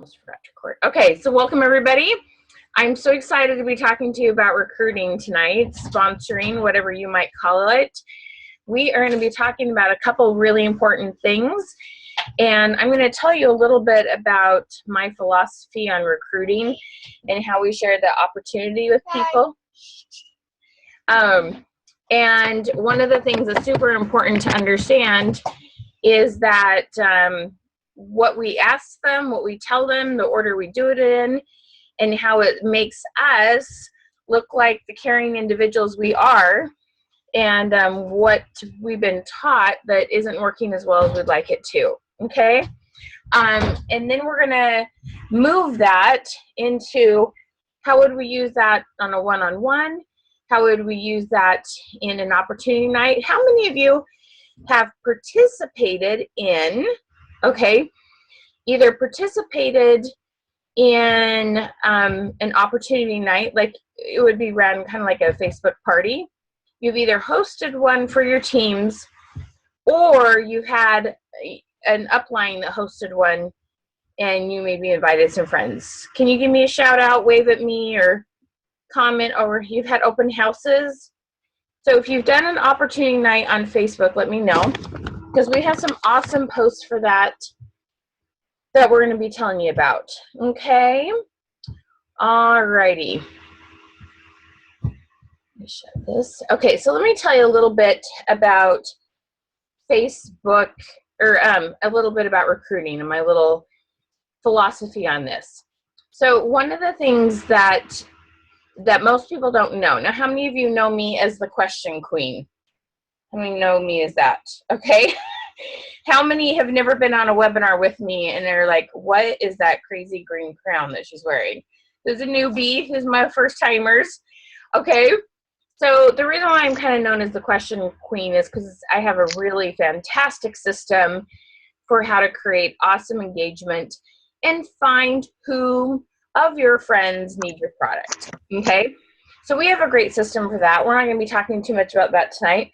Almost forgot to record. Okay, so welcome everybody. I'm so excited to be talking to you about recruiting tonight, sponsoring, whatever you might call it. We are going to be talking about a couple really important things, and I'm going to tell you a little bit about my philosophy on recruiting and how we share the opportunity with people. And one of the things that's super important to understand is that what we ask them, what we tell them, the order we do it in, and how it makes us look like the caring individuals we are, and what we've been taught that isn't working as well as we'd like it to, okay? And then we're gonna move that into how would we use that on a one-on-one? How would we use that in an opportunity night? How many of you have participated in, okay, either participated in an opportunity night, like it would be run kind of like a Facebook party. You've either hosted one for your teams, or you had an upline that hosted one and you maybe invited some friends. Can you give me a shout out, wave at me, or comment over you've had open houses? So if you've done an opportunity night on Facebook, let me know, because we have some awesome posts for that we're going to be telling you about. Okay. Alrighty. Let me shut this. Okay, so let me tell you a little bit about Facebook, or a little bit about recruiting and my little philosophy on this. So one of the things that most people don't know. Now, how many of you know me as the question queen? How many know me as that? Okay. How many have never been on a webinar with me and they're like, what is that crazy green crown that she's wearing? Who's a newbie? Who's my first timers? Okay. So the reason why I'm kind of known as the question queen is because I have a really fantastic system for how to create awesome engagement and find who of your friends need your product. Okay. So we have a great system for that. We're not going to be talking too much about that tonight.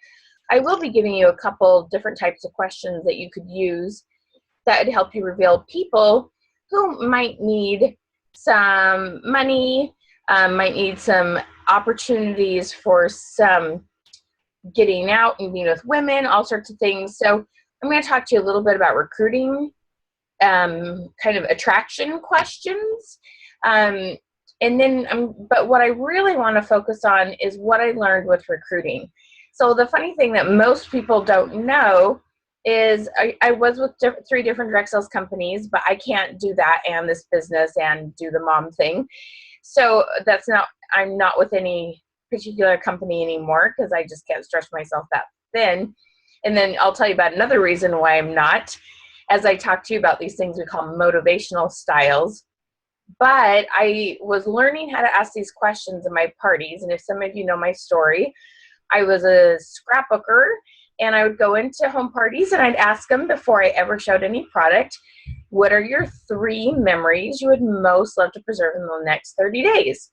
I will be giving you a couple different types of questions that you could use that would help you reveal people who might need some money, might need some opportunities for some getting out and being with women, all sorts of things. So I'm going to talk to you a little bit about recruiting, kind of attraction questions. And then, but what I really want to focus on is what I learned with recruiting. So the funny thing that most people don't know is I was with three different direct sales companies, but I can't do that and this business and do the mom thing. So I'm not with any particular company anymore because I just can't stretch myself that thin. And then I'll tell you about another reason why I'm not, as I talk to you about these things we call motivational styles. But I was learning how to ask these questions in my parties. And if some of you know my story, I was a scrapbooker, and I would go into home parties and I'd ask them before I ever showed any product, what are your 3 memories you would most love to preserve in the next 30 days?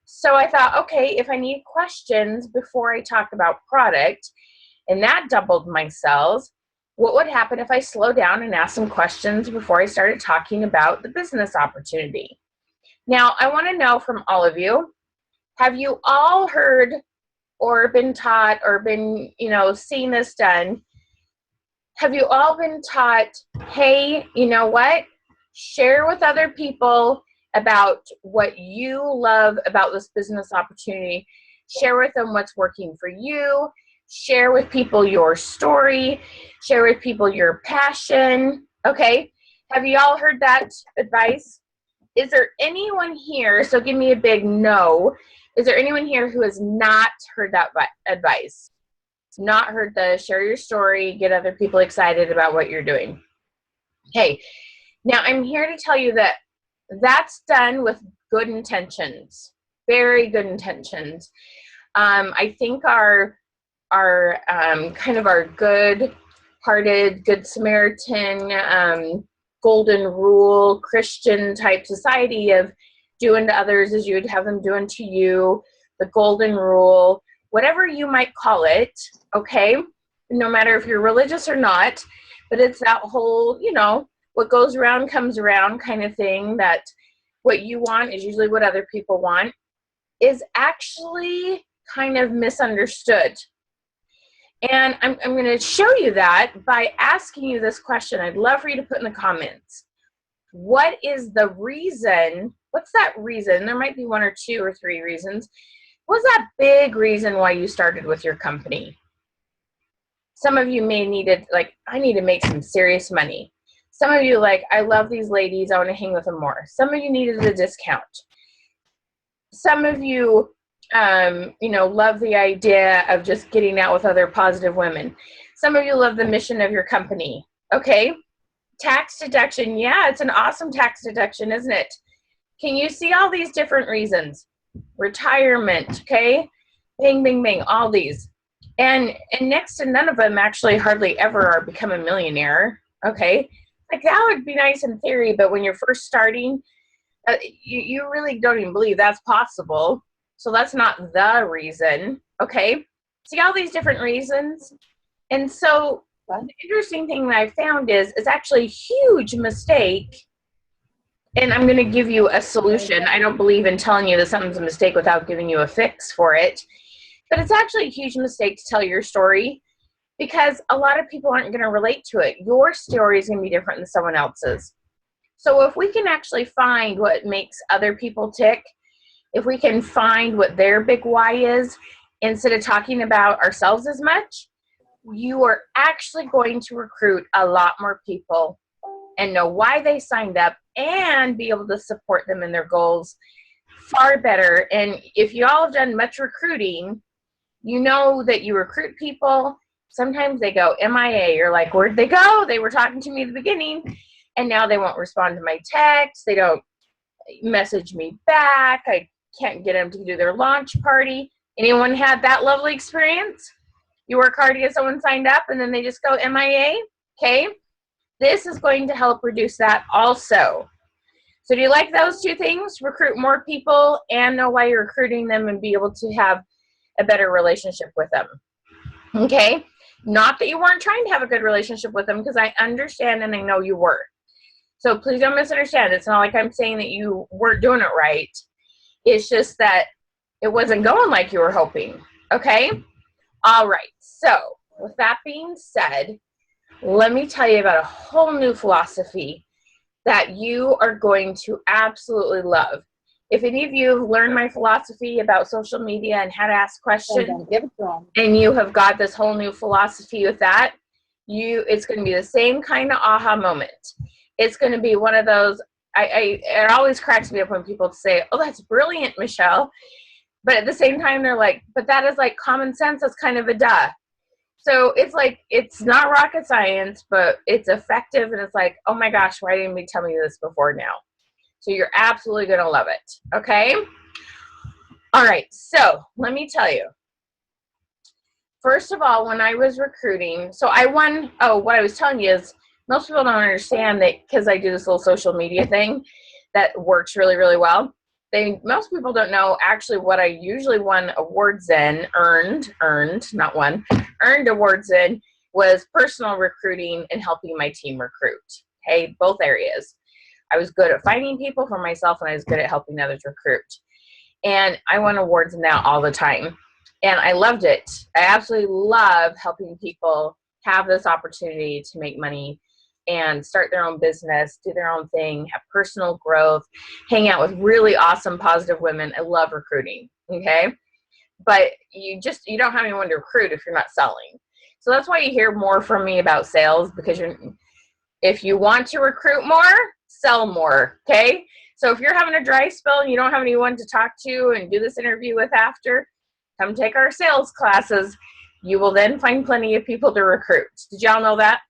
So I thought, okay, if I need questions before I talk about product, and that doubled my sales, what would happen if I slow down and ask some questions before I started talking about the business opportunity? Now, I want to know from all of you, have you all heard or been taught or been, seeing this done? Have you all been taught, hey, you know what? Share with other people about what you love about this business opportunity. Share with them what's working for you. Share with people your story. Share with people your passion. Okay? Have you all heard that advice? Is there anyone here, so give me a big no, is there anyone here who has not heard that advice? Not heard the share your story, get other people excited about what you're doing? Okay, now I'm here to tell you that that's done with good intentions, very good intentions. I think our kind of our good-hearted, good Samaritan, golden rule, Christian type society of doing to others as you would have them doing to you, the golden rule, whatever you might call it, okay? No matter if you're religious or not, but it's that whole, what goes around comes around kind of thing, that what you want is usually what other people want, is actually kind of misunderstood. And I'm going to show you that by asking you this question. I'd love for you to put in the comments. What is the reason? What's that reason? There might be one or two or three reasons. What's that big reason why you started with your company? Some of you may needed, like, I need to make some serious money. Some of you, like, I love these ladies, I want to hang with them more. Some of you needed a discount. Some of you, you know, love the idea of just getting out with other positive women. Some of you love the mission of your company. Okay, tax deduction. Yeah, it's an awesome tax deduction, isn't it? Can you see all these different reasons? Retirement, okay? Bing, bing, bing, all these. And next to none of them actually hardly ever are become a millionaire, okay? Like, that would be nice in theory, but when you're first starting, you really don't even believe that's possible. So that's not the reason, okay? See all these different reasons? And so the interesting thing that I found is it's actually a huge mistake. And I'm going to give you a solution. I don't believe in telling you that something's a mistake without giving you a fix for it. But it's actually a huge mistake to tell your story, because a lot of people aren't going to relate to it. Your story is going to be different than someone else's. So if we can actually find what makes other people tick, if we can find what their big why is, instead of talking about ourselves as much, you are actually going to recruit a lot more people and know why they signed up and be able to support them in their goals far better. And if you all have done much recruiting, you know that you recruit people. Sometimes they go MIA. You're like, where'd they go? They were talking to me at the beginning, and now they won't respond to my text. They don't message me back. I can't get them to do their launch party. Anyone had that lovely experience? You work hard to get someone signed up, and then they just go MIA? Okay. This is going to help reduce that also. So do you like those two things? Recruit more people and know why you're recruiting them and be able to have a better relationship with them. Okay? Not that you weren't trying to have a good relationship with them, because I understand and I know you were. So please don't misunderstand. It's not like I'm saying that you weren't doing it right. It's just that it wasn't going like you were hoping. Okay? All right. So with that being said, let me tell you about a whole new philosophy that you are going to absolutely love. If any of you have learned my philosophy about social media and how to ask questions, and you have got this whole new philosophy with that, it's going to be the same kind of aha moment. It's going to be one of those, it always cracks me up when people say, oh, that's brilliant, Michelle. But at the same time, they're like, but that is like common sense. That's kind of a duh. So it's like, it's not rocket science, but it's effective. And it's like, oh my gosh, why didn't we tell me this before now? So you're absolutely going to love it. Okay. All right. So let me tell you, first of all, when I was recruiting, so what I was telling you is most people don't understand that, because I do this little social media thing that works really, really well. Most people don't know actually what I usually won awards in, earned awards in, was personal recruiting and helping my team recruit. Okay, both areas. I was good at finding people for myself, and I was good at helping others recruit. And I won awards in that all the time. And I loved it. I absolutely love helping people have this opportunity to make money and start their own business, do their own thing, have personal growth, hang out with really awesome, positive women. I love recruiting, okay? But you don't have anyone to recruit if you're not selling. So that's why you hear more from me about sales, because if you want to recruit more, sell more, okay? So if you're having a dry spell and you don't have anyone to talk to and do this interview with after, come take our sales classes. You will then find plenty of people to recruit. Did y'all know that?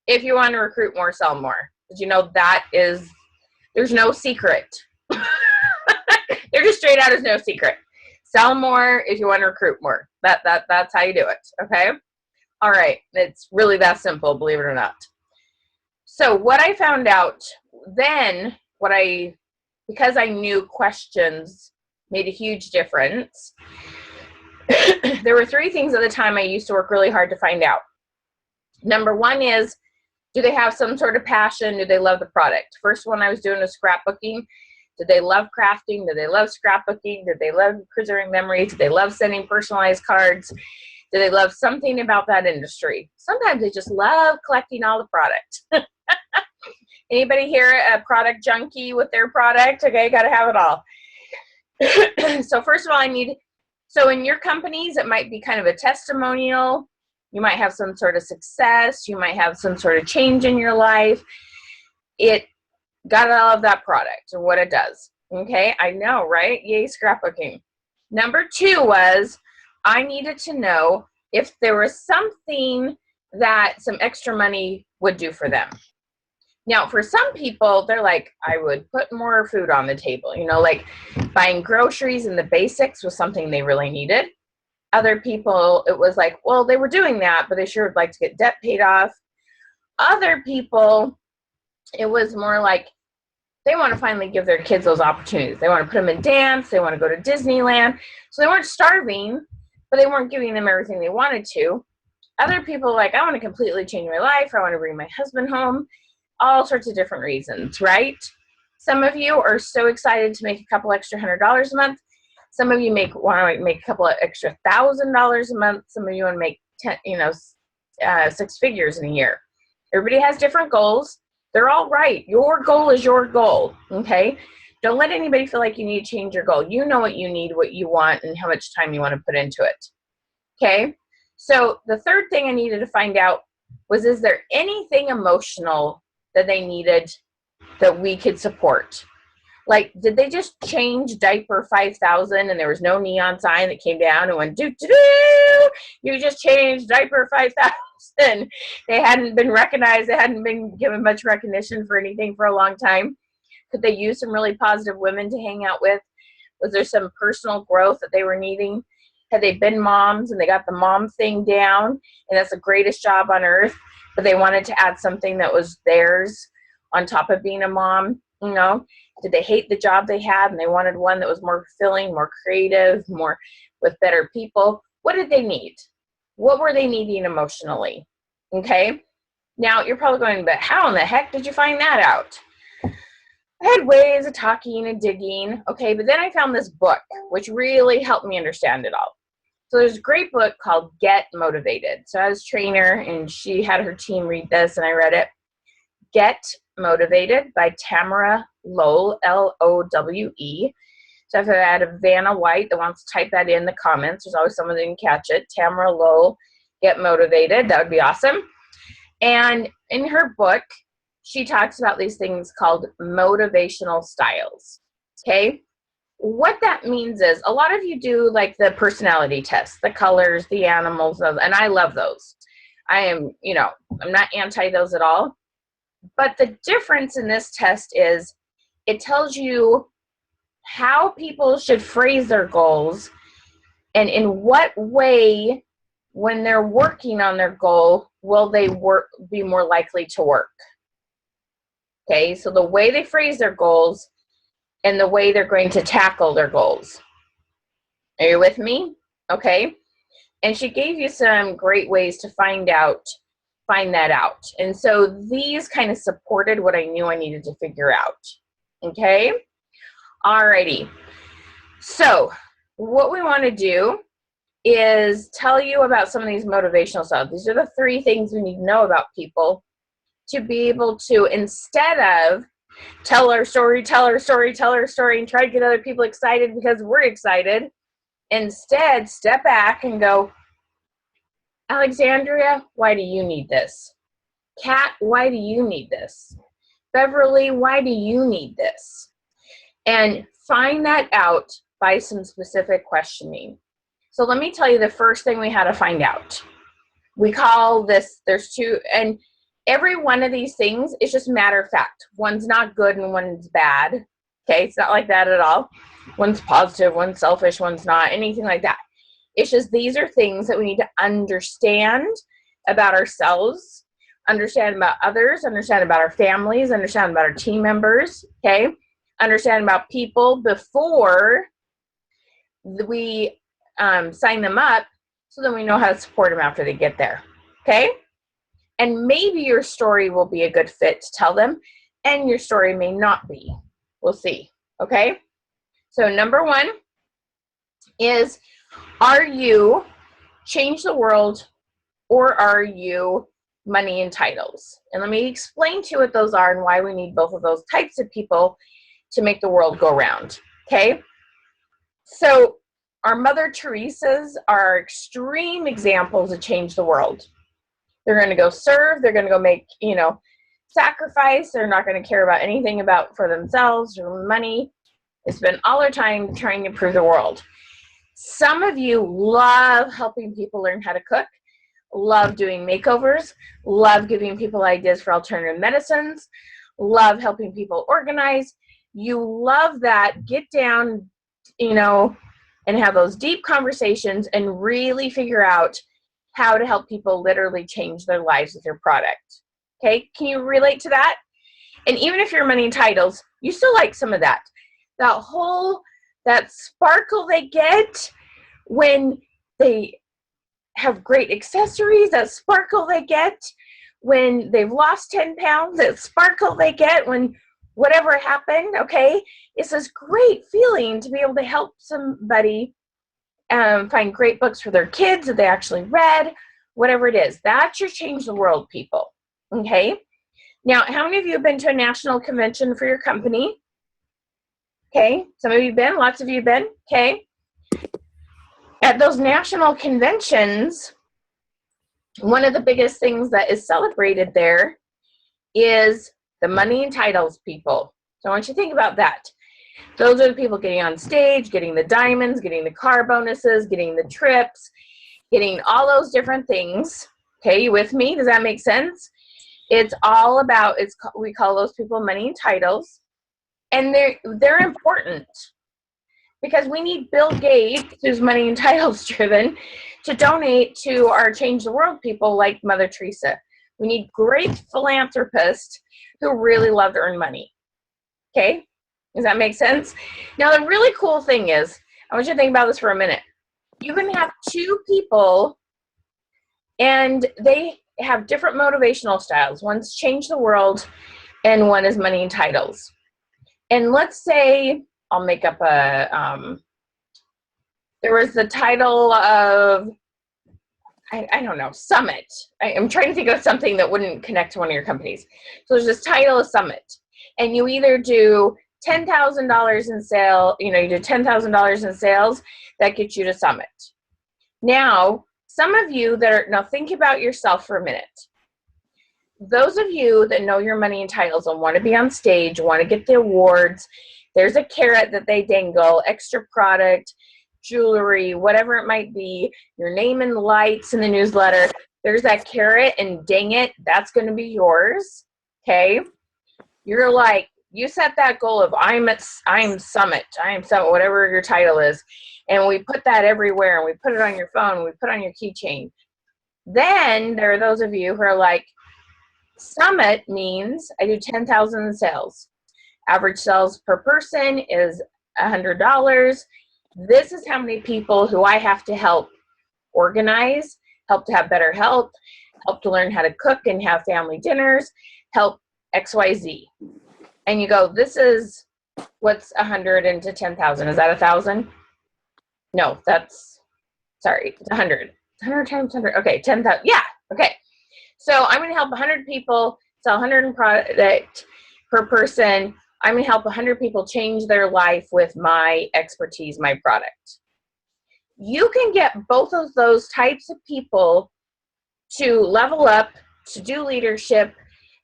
If you want to recruit more, sell more. Did you know there's no secret. They're just straight out, as no secret. Sell more if you want to recruit more. That's how you do it, okay? All right, it's really that simple, believe it or not. So what I found out then, because I knew questions made a huge difference, there were three things at the time I used to work really hard to find out. Number one is, Do they have some sort of passion? Do they love the product? First one I was doing was scrapbooking. Did they love crafting? Did they love scrapbooking? Did they love preserving memories? Did they love sending personalized cards? Do they love something about that industry? Sometimes they just love collecting all the product. Anybody here a product junkie with their product? Okay, got to have it all. So first of all, so in your companies, it might be kind of a testimonial. You might have some sort of success. You might have some sort of change in your life. It got all of that product and what it does. Okay, I know, right? Yay, scrapbooking. Number 2 was I needed to know if there was something that some extra money would do for them. Now, for some people, they're like, I would put more food on the table. You know, like buying groceries and the basics was something they really needed. Other people, it was like, well, they were doing that, but they sure would like to get debt paid off. Other people, it was more like they want to finally give their kids those opportunities. They want to put them in dance. They want to go to Disneyland. So they weren't starving, but they weren't giving them everything they wanted to. Other people like, I want to completely change my life. I want to bring my husband home. All sorts of different reasons, right? Some of you are so excited to make a couple extra $100 a month. Some of you want to make a couple of extra $1,000 a month. Some of you want to make 6 figures in a year. Everybody has different goals. They're all right. Your goal is your goal, okay? Don't let anybody feel like you need to change your goal. You know what you need, what you want, and how much time you want to put into it, okay? So the third thing I needed to find out was, is there anything emotional that they needed that we could support? Like, did they just change diaper 5,000 and there was no neon sign that came down and went, doo-doo-doo, you just changed diaper 5,000. They hadn't been recognized. They hadn't been given much recognition for anything for a long time. Could they use some really positive women to hang out with? Was there some personal growth that they were needing? Had they been moms and they got the mom thing down and that's the greatest job on earth, but they wanted to add something that was theirs on top of being a mom? You know, did they hate the job they had and they wanted one that was more fulfilling, more creative, more with better people? What did they need? What were they needing emotionally? Okay. Now you're probably going, but how in the heck did you find that out? I had ways of talking and digging. Okay. But then I found this book, which really helped me understand it all. So there's a great book called Get Motivated. So I was a trainer and she had her team read this and I read it. Get Motivated by Tamara Lowe, L-O-W-E. So if I had a Vanna White that wants to type that in the comments, there's always someone that can catch it. Tamara Lowe, Get Motivated. That would be awesome. And in her book, she talks about these things called motivational styles. Okay? What that means is a lot of you do like the personality tests, the colors, the animals, and I love those. I am, I'm not anti those at all. But the difference in this test is it tells you how people should phrase their goals and in what way, when they're working on their goal, will they be more likely to work. Okay, so the way they phrase their goals and the way they're going to tackle their goals. Are you with me? Okay. And she gave you some great ways to find that out. And so these kind of supported what I knew I needed to figure out. Okay. Alrighty. So what we want to do is tell you about some of these motivational styles. These are the 3 things we need to know about people to be able to, instead of tell our story, and try to get other people excited because we're excited, instead step back and go, Alexandria, why do you need this? Kat, why do you need this? Beverly, why do you need this? And find that out by some specific questioning. So let me tell you the first thing we had to find out. We call this, there's 2, and every one of these things is just matter of fact. One's not good and one's bad. Okay, it's not like that at all. One's positive, one's selfish, one's not, anything like that. It's just these are things that we need to understand about ourselves, understand about others, understand about our families, understand about our team members, okay? Understand about people before we sign them up so that we know how to support them after they get there, okay? And maybe your story will be a good fit to tell them, and your story may not be. We'll see, okay? So number one is, are you change the world, or are you money and titles? And let me explain to you what those are and why we need both of those types of people to make the world go round, okay? So our Mother Teresa's are extreme examples of change the world. They're going to go serve, they're going to go make, sacrifice. They're not going to care about anything about for themselves or money. They spend all their time trying to improve the world. Some of you love helping people learn how to cook, love doing makeovers, love giving people ideas for alternative medicines, love helping people organize. You love that. Get down, and have those deep conversations and really figure out how to help people literally change their lives with your product. Okay, can you relate to that? And even if you're money and titles, you still like some of that. That sparkle they get when they have great accessories, that sparkle they get when they've lost 10 pounds, that sparkle they get when whatever happened, okay? It's this great feeling to be able to help somebody find great books for their kids that they actually read, whatever it is. That's your change the world people, okay? Now, how many of you have been to a national convention for your company? Okay, some of you have been, lots of you have been, okay? At those national conventions, one of the biggest things that is celebrated there is the money and titles people. So I want you to think about that. Those are the people getting on stage, getting the diamonds, getting the car bonuses, getting the trips, getting all those different things. Okay, you with me? Does that make sense? It's all about, we call those people money and titles. And they're important because we need Bill Gates, who's money and titles driven, to donate to our Change the World people like Mother Teresa. We need great philanthropists who really love to earn money. Okay? Does that make sense? Now, the really cool thing is, I want you to think about this for a minute. You can have two people and they have different motivational styles. One's change the world and one is money and titles. And let's say, I'll make up there was the title of, I don't know, Summit. I'm trying to think of something that wouldn't connect to one of your companies. So there's this title of Summit. And you either do $10,000 in sale, you do $10,000 in sales, that gets you to Summit. Now, some of you now think about yourself for a minute. Those of you that know your money and titles and want to be on stage, want to get the awards, there's a carrot that they dangle, extra product, jewelry, whatever it might be, your name in the lights in the newsletter, there's that carrot, and dang it, that's going to be yours, okay? You're like, you set that goal of I'm Summit, whatever your title is, and we put that everywhere, and we put it on your phone, we put it on your keychain. Then there are those of you who are like, Summit means I do 10,000 in sales. Average sales per person is $100. This is how many people who I have to help organize, help to have better health, help to learn how to cook and have family dinners, help XYZ. And you go, this is what's 100 into 10,000. Is that 1,000? No, sorry, it's 100. 100 times 100. Okay, 10,000. Yeah, okay. So I'm going to help 100 people sell 100 product per person. I'm going to help 100 people change their life with my expertise, my product. You can get both of those types of people to level up, to do leadership,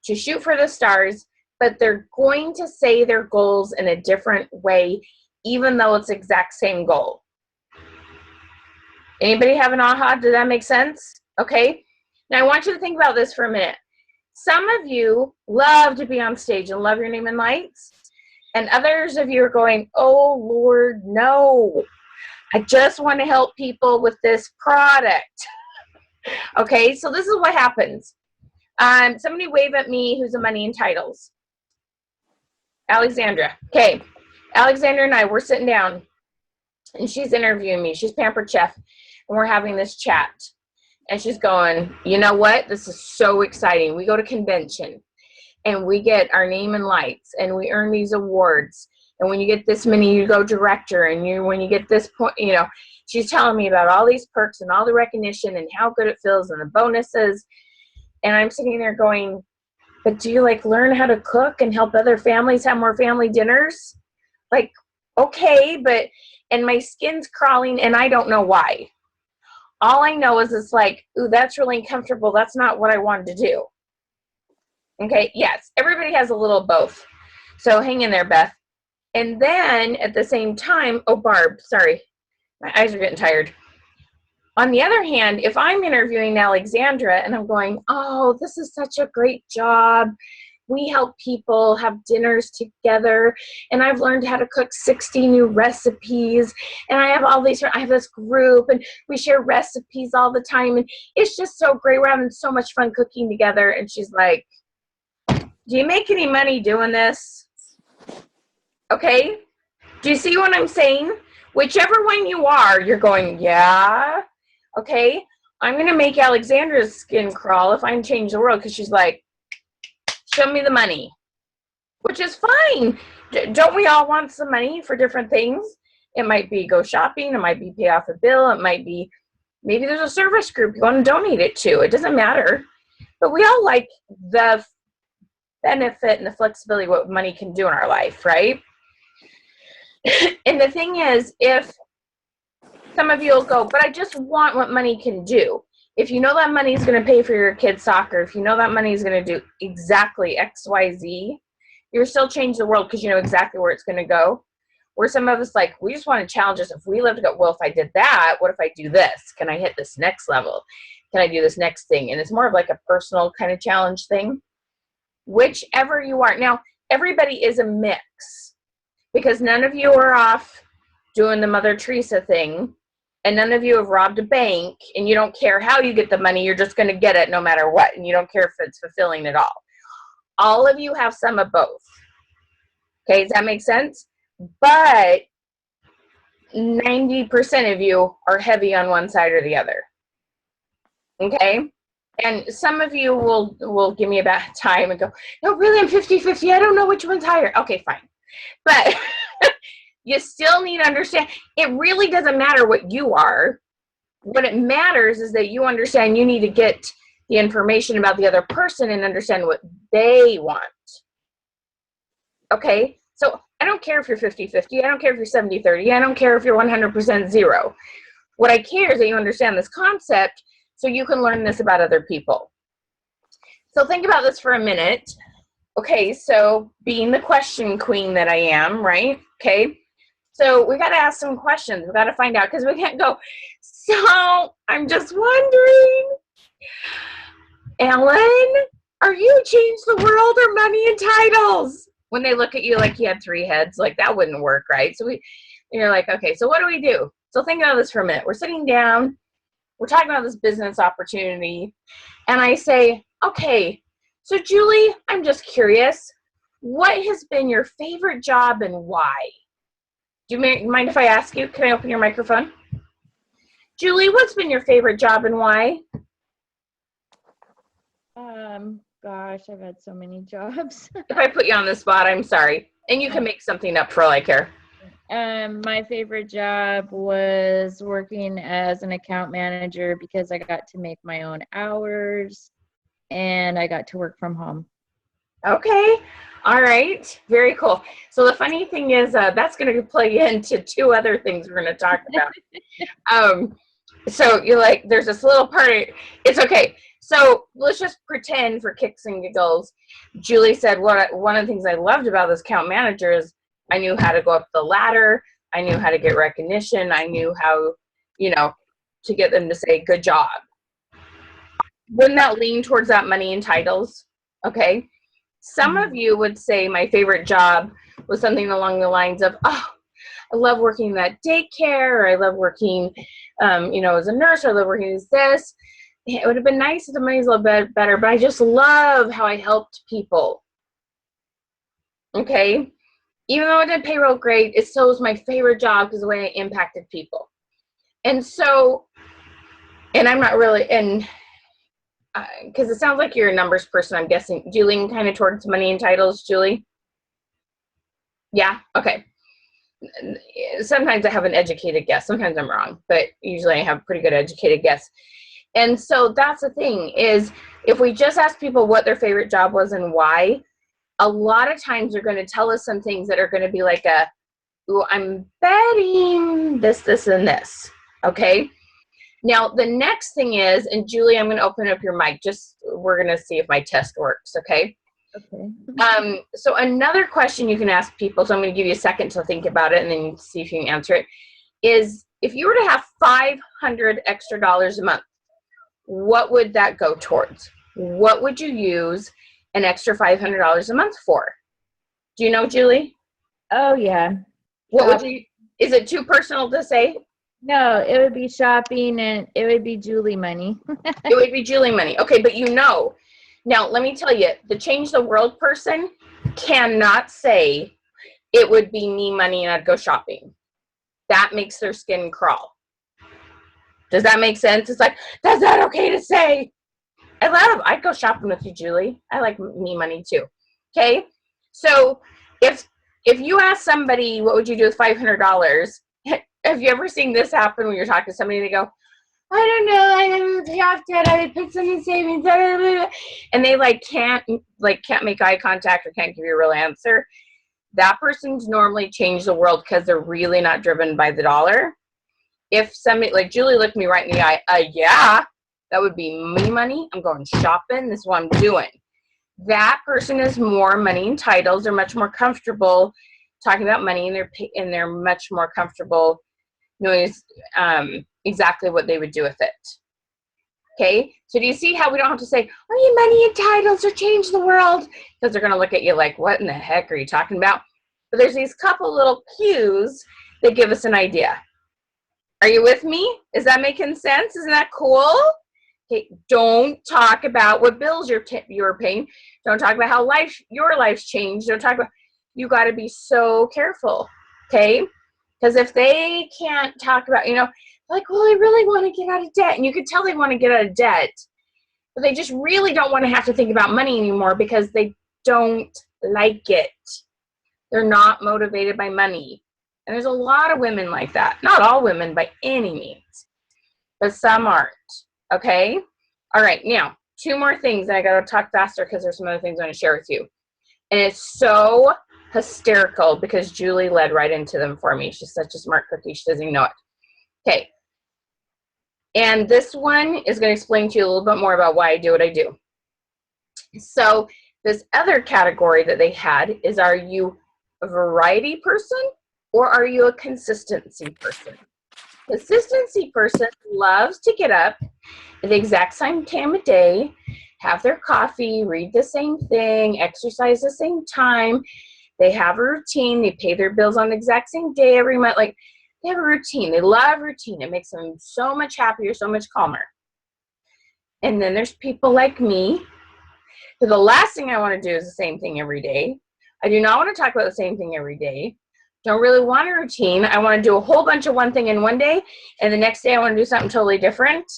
to shoot for the stars, but they're going to say their goals in a different way, even though it's the exact same goal. Anybody have an aha? Does that make sense? Okay. Now I want you to think about this for a minute. Some of you love to be on stage and love your name in lights. And others of you are going, oh, Lord, no. I just want to help people with this product. Okay, so this is what happens. Somebody wave at me who's a money and titles. Alexandra. Okay, Alexandra and I, we're sitting down. And she's interviewing me. She's Pampered Chef. And we're having this chat. And she's going, you know what? This is so exciting. We go to convention and we get our name in lights and we earn these awards. And when you get this many, you go director. And when you get this point, she's telling me about all these perks and all the recognition and how good it feels and the bonuses. And I'm sitting there going, but do you like learn how to cook and help other families have more family dinners? Like, okay, and my skin's crawling and I don't know why. All I know is it's like, ooh, that's really uncomfortable. That's not what I wanted to do. Okay, yes, everybody has a little both. So hang in there, Beth. And then at the same time, oh, Barb, sorry, my eyes are getting tired. On the other hand, if I'm interviewing Alexandra and I'm going, oh, this is such a great job. We help people have dinners together, and I've learned how to cook 60 new recipes, and I have this group, and we share recipes all the time, and it's just so great. We're having so much fun cooking together. And she's like, do you make any money doing this? Okay. Do you see what I'm saying? Whichever one you are, you're going, yeah. Okay. I'm going to make Alexandra's skin crawl if I can change the world, because she's like, show me the money, which is fine. Don't we all want some money for different things? It might be go shopping. It might be pay off a bill. It might be maybe there's a service group you want to donate it to. It doesn't matter. But we all like the benefit and the flexibility what money can do in our life, right? And the thing is, if some of you will go, but I just want what money can do. If you know that money is going to pay for your kid's soccer, if you know that money is going to do exactly X, Y, Z, you're still changing the world because you know exactly where it's going to go. Where some of us like, we just want to challenge us. If we live to go, well, if I did that, what if I do this? Can I hit this next level? Can I do this next thing? And it's more of like a personal kind of challenge thing. Whichever you are. Now, everybody is a mix because none of you are off doing the Mother Teresa thing. And none of you have robbed a bank, and you don't care how you get the money. You're just going to get it no matter what, and you don't care if it's fulfilling at all. All of you have some of both. Okay, does that make sense? But 90% of you are heavy on one side or the other. Okay? And some of you will give me a bad time and go, no, really, I'm 50-50. I don't know which one's higher. Okay, fine. But you still need to understand, it really doesn't matter what you are. What it matters is that you understand you need to get the information about the other person and understand what they want. Okay? So I don't care if you're 50-50. I don't care if you're 70-30. I don't care if you're 100% zero. What I care is that you understand this concept so you can learn this about other people. So think about this for a minute. Okay, so being the question queen that I am, right? Okay. So we got to ask some questions. We got to find out because we can't go, so I'm just wondering, Ellen, are you change the world or money and titles? When they look at you like you had three heads, like that wouldn't work, right? So you're like, okay, so what do we do? So think about this for a minute. We're sitting down, we're talking about this business opportunity, and I say, okay, so Julie, I'm just curious, what has been your favorite job and why? Do you mind if I ask you? Can I open your microphone? Julie, what's been your favorite job and why? Gosh, I've had so many jobs. If I put you on the spot, I'm sorry. And you can make something up for all I care. My favorite job was working as an account manager because I got to make my own hours and I got to work from home. Okay. All right. Very cool. So the funny thing is that's going to play into two other things we're going to talk about. So you're like, there's this little part. It's okay. So let's just pretend for kicks and giggles. Julie said, one of the things I loved about this account manager is I knew how to go up the ladder. I knew how to get recognition. I knew how, to get them to say, good job. Wouldn't that lean towards that money and titles? Okay. Some of you would say my favorite job was something along the lines of, oh, I love working in that daycare, or I love working, as a nurse, or I love working as this. It would have been nice if the money's a little bit better, but I just love how I helped people. Okay? Even though I didn't pay real great, it still was my favorite job because of the way I impacted people. And so And I'm not really, and because it sounds like you're a numbers person, I'm guessing. Do you lean kind of towards money and titles, Julie? Yeah? Okay. Sometimes I have an educated guess. Sometimes I'm wrong, but usually I have a pretty good educated guess. And so that's the thing is if we just ask people what their favorite job was and why, a lot of times they're going to tell us some things that are going to be like ooh, I'm betting this, and this. Okay. Now, the next thing is, and Julie, I'm going to open up your mic. We're going to see if my test works. Okay. Okay. So another question you can ask people, so I'm going to give you a second to think about it and then see if you can answer it, is if you were to have $500 extra a month, what would that go towards? What would you use an extra $500 a month for? Do you know, Julie? Oh, yeah. What would you, is it too personal to say? No, it would be shopping and it would be Julie money. It would be Julie money. Okay, but you know. Now, let me tell you, the change the world person cannot say it would be me money and I'd go shopping. That makes their skin crawl. Does that make sense? It's like, that's not okay to say. I'd go shopping with you, Julie. I like me money too. Okay? So if you ask somebody, what would you do with $500? Have you ever seen this happen when you're talking to somebody and they go, I don't know, I would pay off debt, I would put some in savings, and they can't make eye contact or can't give you a real answer. That person's normally changed the world because they're really not driven by the dollar. If somebody like Julie looked me right in the eye, yeah, that would be me money. I'm going shopping. This is what I'm doing. That person is more money and titles. They're much more comfortable talking about money, and they're much more comfortable knowing exactly what they would do with it. Okay, so do you see how we don't have to say, oh, your money and titles are change the world? Because they're going to look at you like, what in the heck are you talking about? But there's these couple little cues that give us an idea. Are you with me? Is that making sense? Isn't that cool? Okay, don't talk about what bills you're paying. Don't talk about how your life's changed. Don't talk about, you got to be so careful, okay? Because if they can't talk about, like, well, I really want to get out of debt. And you could tell they want to get out of debt, but they just really don't want to have to think about money anymore because they don't like it. They're not motivated by money. And there's a lot of women like that. Not all women by any means, but some aren't. Okay? All right. Now, two more things. And I got to talk faster because there's some other things I want to share with you. And it's so hysterical because Julie led right into them for me. She's such a smart cookie. She doesn't even know it. Okay. And this one is going to explain to you a little bit more about why I do what I do. So this other category that they had is, are you a variety person or are you a consistency person? Consistency person loves to get up at the exact same time of day, have their coffee, read the same thing, exercise the same time. They have a routine. They pay their bills on the exact same day every month. Like, they have a routine. They love routine. It makes them so much happier, so much calmer. And then there's people like me. So the last thing I want to do is the same thing every day. I do not want to talk about the same thing every day. Don't really want a routine. I want to do a whole bunch of one thing in one day, and the next day I want to do something totally different.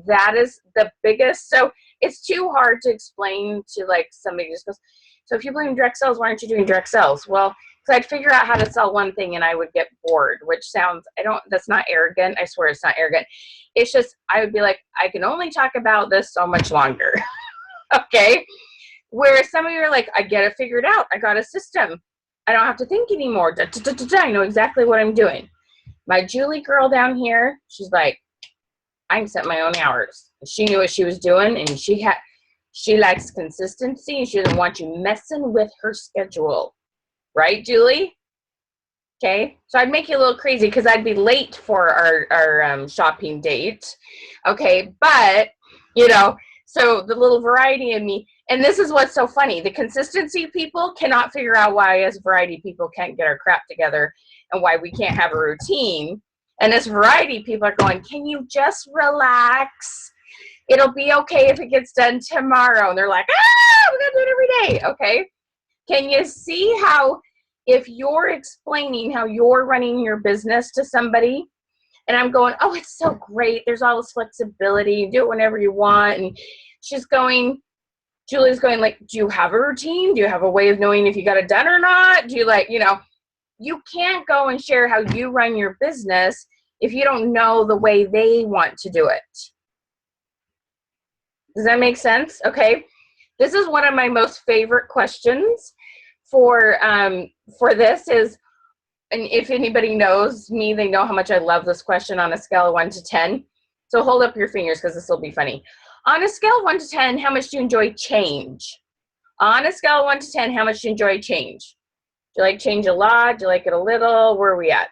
That is the biggest. So it's too hard to explain to like somebody just goes, so if you believe in direct sales, why aren't you doing direct sales? Well, because I'd figure out how to sell one thing and I would get bored, which sounds, that's not arrogant. I swear it's not arrogant. It's just, I would be like, I can only talk about this so much longer. Okay. Whereas some of you are like, I get it figured out. I got a system. I don't have to think anymore. I know exactly what I'm doing. My Julie girl down here, she's like, I can set my own hours. She knew what she was doing, and she likes consistency, and she doesn't want you messing with her schedule. Right, Julie? Okay. So I'd make you a little crazy because I'd be late for our shopping date. Okay. But, so the little variety in me, and this is what's so funny. The consistency people cannot figure out why us variety people can't get our crap together and why we can't have a routine. And this variety people are going, can you just relax? It'll be okay if it gets done tomorrow. And they're like, we're going to do it every day. Okay. Can you see how if you're explaining how you're running your business to somebody And I'm going, oh, it's so great. There's all this flexibility. You do it whenever you want. And she's going, Julie's going like, do you have a routine? Do you have a way of knowing if you got it done or not? Do you like, you can't go and share how you run your business if you don't know the way they want to do it. Does that make sense? Okay. This is one of my most favorite questions for this is, and if anybody knows me, they know how much I love this question on a scale of 1 to 10. So hold up your fingers because this will be funny. On a scale of 1 to 10, how much do you enjoy change? On a scale of 1 to 10, how much do you enjoy change? Do you like change a lot? Do you like it a little? Where are we at?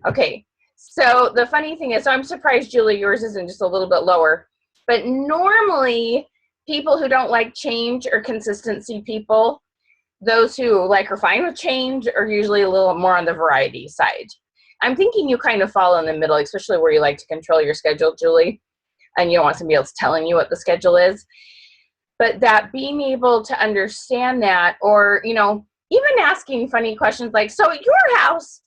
Okay. So the funny thing is, so I'm surprised, Julie, yours isn't just a little bit lower. But normally, people who don't like change or consistency people, those who are fine with change are usually a little more on the variety side. I'm thinking you kind of fall in the middle, especially where you like to control your schedule, Julie, and you don't want somebody else telling you what the schedule is. But that being able to understand that, or, even asking funny questions like, so at your house,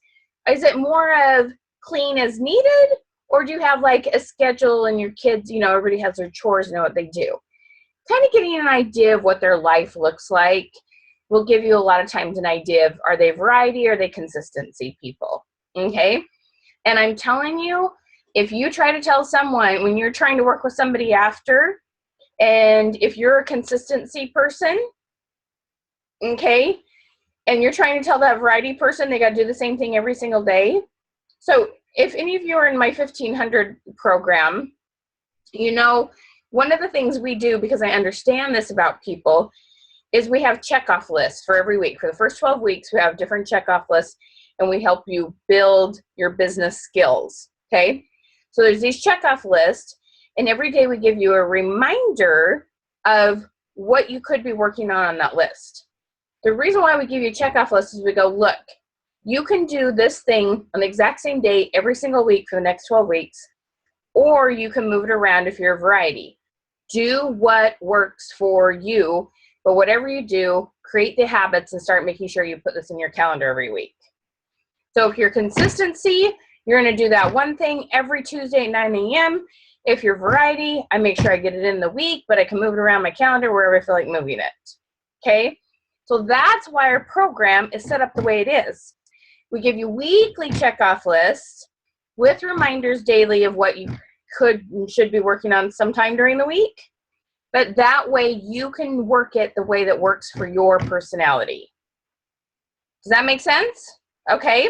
is it more of clean as needed? Or do you have a schedule and your kids, everybody has their chores and know what they do? Kind of getting an idea of what their life looks like will give you a lot of times an idea of, are they variety or are they consistency people? Okay. And I'm telling you, if you try to tell someone when you're trying to work with somebody after, and if you're a consistency person, okay, and you're trying to tell that variety person they got to do the same thing every single day. So if any of you are in my 1500 program, one of the things we do, because I understand this about people, is we have checkoff lists for every week. For the first 12 weeks, we have different checkoff lists, and we help you build your business skills, okay? So there's these checkoff lists, and every day we give you a reminder of what you could be working on that list. The reason why we give you a checkoff list is we go, look, you can do this thing on the exact same day every single week for the next 12 weeks, or you can move it around if you're a variety. Do what works for you. But whatever you do, create the habits and start making sure you put this in your calendar every week. So if you're consistency, you're going to do that one thing every Tuesday at 9 a.m. If you're variety, I make sure I get it in the week, but I can move it around my calendar wherever I feel like moving it. Okay? So that's why our program is set up the way it is. We give you weekly checkoff lists with reminders daily of what you could and should be working on sometime during the week. But that way you can work it the way that works for your personality. Does that make sense? Okay.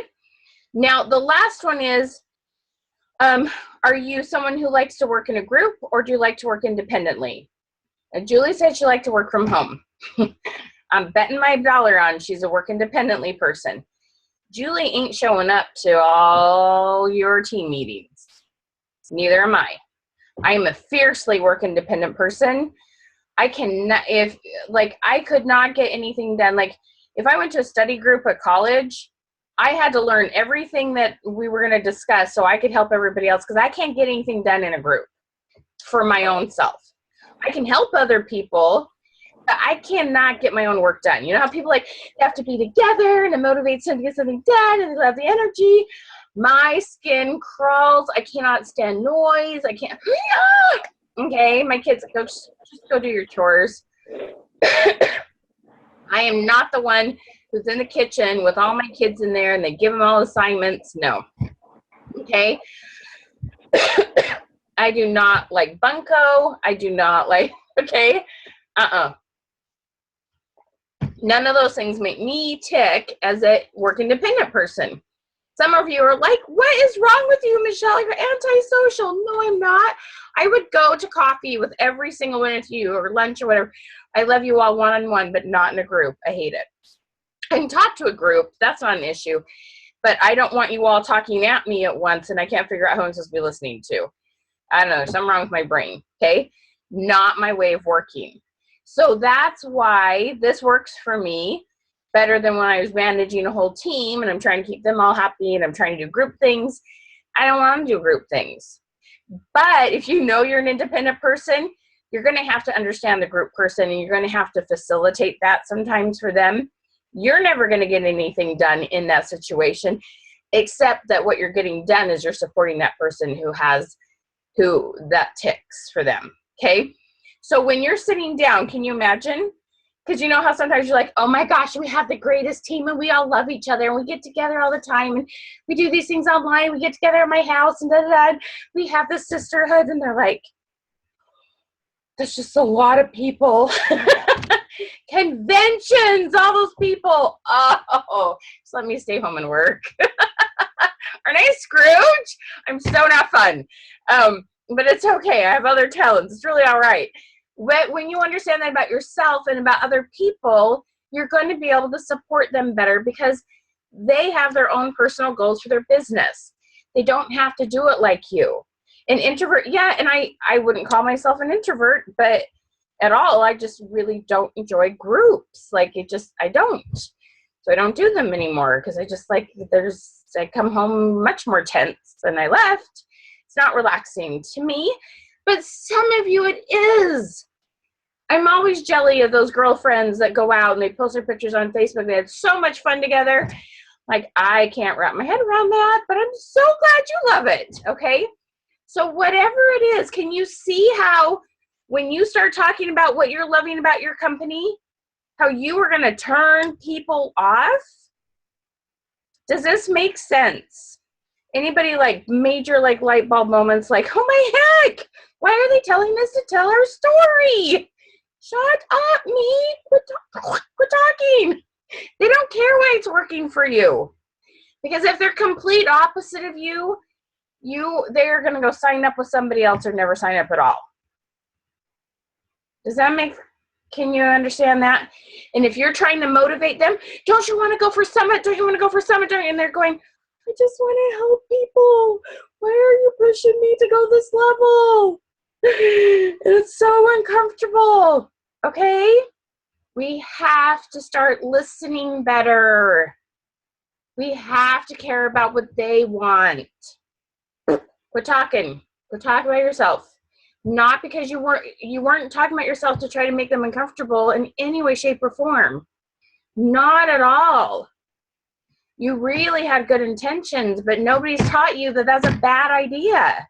Now, the last one is, are you someone who likes to work in a group, or do you like to work independently? Now, Julie said she liked to work from home. I'm betting my dollar on she's a work independently person. Julie ain't showing up to all your team meetings. Neither am I. I am a fiercely work independent person. I cannot, I could not get anything done. If I went to a study group at college, I had to learn everything that we were going to discuss so I could help everybody else, because I can't get anything done in a group for my own self. I can help other people, but I cannot get my own work done. You know how people they have to be together and it motivates them to get something done and they love the energy. My skin crawls. I cannot stand noise. I can't. Okay, my kids go, just go do your chores. I am not the one who's in the kitchen with all my kids in there and they give them all assignments. No. Okay. I do not like bunco. I do not like, okay. None of those things make me tick as a work independent person. Some of you are like, what is wrong with you, Michelle? You're antisocial. No, I'm not. I would go to coffee with every single one of you, or lunch or whatever. I love you all one-on-one, but not in a group. I hate it. I can talk to a group. That's not an issue. But I don't want you all talking at me at once, and I can't figure out who I'm supposed to be listening to. I don't know. There's something wrong with my brain, okay? Not my way of working. So that's why this works for me better than when I was managing a whole team and I'm trying to keep them all happy and I'm trying to do group things. I don't want to do group things. But if you know you're an independent person, you're going to have to understand the group person and you're going to have to facilitate that sometimes for them. You're never going to get anything done in that situation except that what you're getting done is you're supporting that person who that ticks for them. Okay. So when you're sitting down, can you imagine? Because you know how sometimes you're like, oh my gosh, we have the greatest team and we all love each other and we get together all the time and we do these things online. We get together at my house and da da da. We have this sisterhood, and they're like, that's just a lot of people. Conventions, all those people. Oh, just let me stay home and work. Aren't I Scrooge? I'm so not fun. But it's okay. I have other talents. It's really all right. When you understand that about yourself and about other people, you're going to be able to support them better because they have their own personal goals for their business. They don't have to do it like you. An introvert, yeah, and I wouldn't call myself an introvert, but at all, I just really don't enjoy groups. Like I don't. So I don't do them anymore because I just I come home much more tense than I left. It's not relaxing to me, but some of you it is. I'm always jelly of those girlfriends that go out and they post their pictures on Facebook. They had so much fun together. Like, I can't wrap my head around that, but I'm so glad you love it, okay? So whatever it is, can you see how when you start talking about what you're loving about your company, how you are going to turn people off? Does this make sense? Anybody like major like light bulb moments like, oh my heck, why are they telling us to tell our story? Shut up, me. Quit talking. They don't care why it's working for you. Because if they're complete opposite of you, they're going to go sign up with somebody else or never sign up at all. Can you understand that? And if you're trying to motivate them, don't you want to go for summit? Don't you want to go for summit? And they're going, I just want to help people. Why are you pushing me to go this level? It's so uncomfortable. Okay? We have to start listening better. We have to care about what they want. Quit talking. Quit talking about yourself. Not because you weren't talking about yourself to try to make them uncomfortable in any way, shape, or form. Not at all. You really had good intentions, but nobody's taught you that that's a bad idea.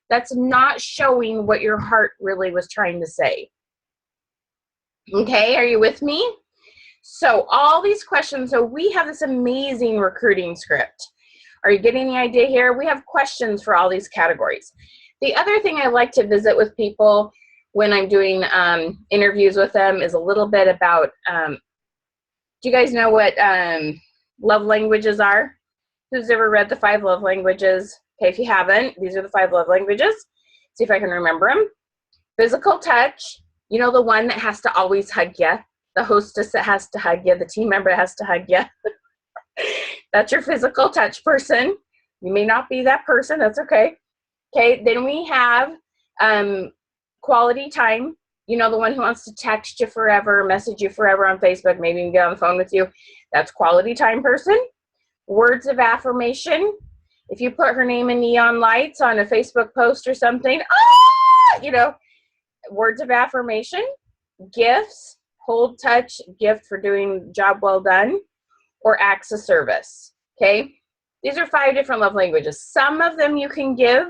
That's not showing what your heart really was trying to say. Okay, are you with me? So all these questions, so we have this amazing recruiting script. Are you getting the idea here? We have questions for all these categories. The other thing I like to visit with people when I'm doing interviews with them is a little bit about, do you guys know what love languages are? Who's ever read the 5 love languages? Okay, if you haven't, these are the 5 love languages. See if I can remember them. Physical touch, you know, the one that has to always hug you, the hostess that has to hug you, the team member that has to hug you. That's your physical touch person. You may not be that person, that's okay. Okay, then we have quality time. You know, the one who wants to text you forever, message you forever on Facebook, maybe even get on the phone with you. That's quality time person. Words of affirmation. If you put her name in neon lights on a Facebook post or something, you know, words of affirmation. Gifts, hold, touch, gift for doing job well done, or acts of service. Okay, these are 5 different love languages. Some of them you can give.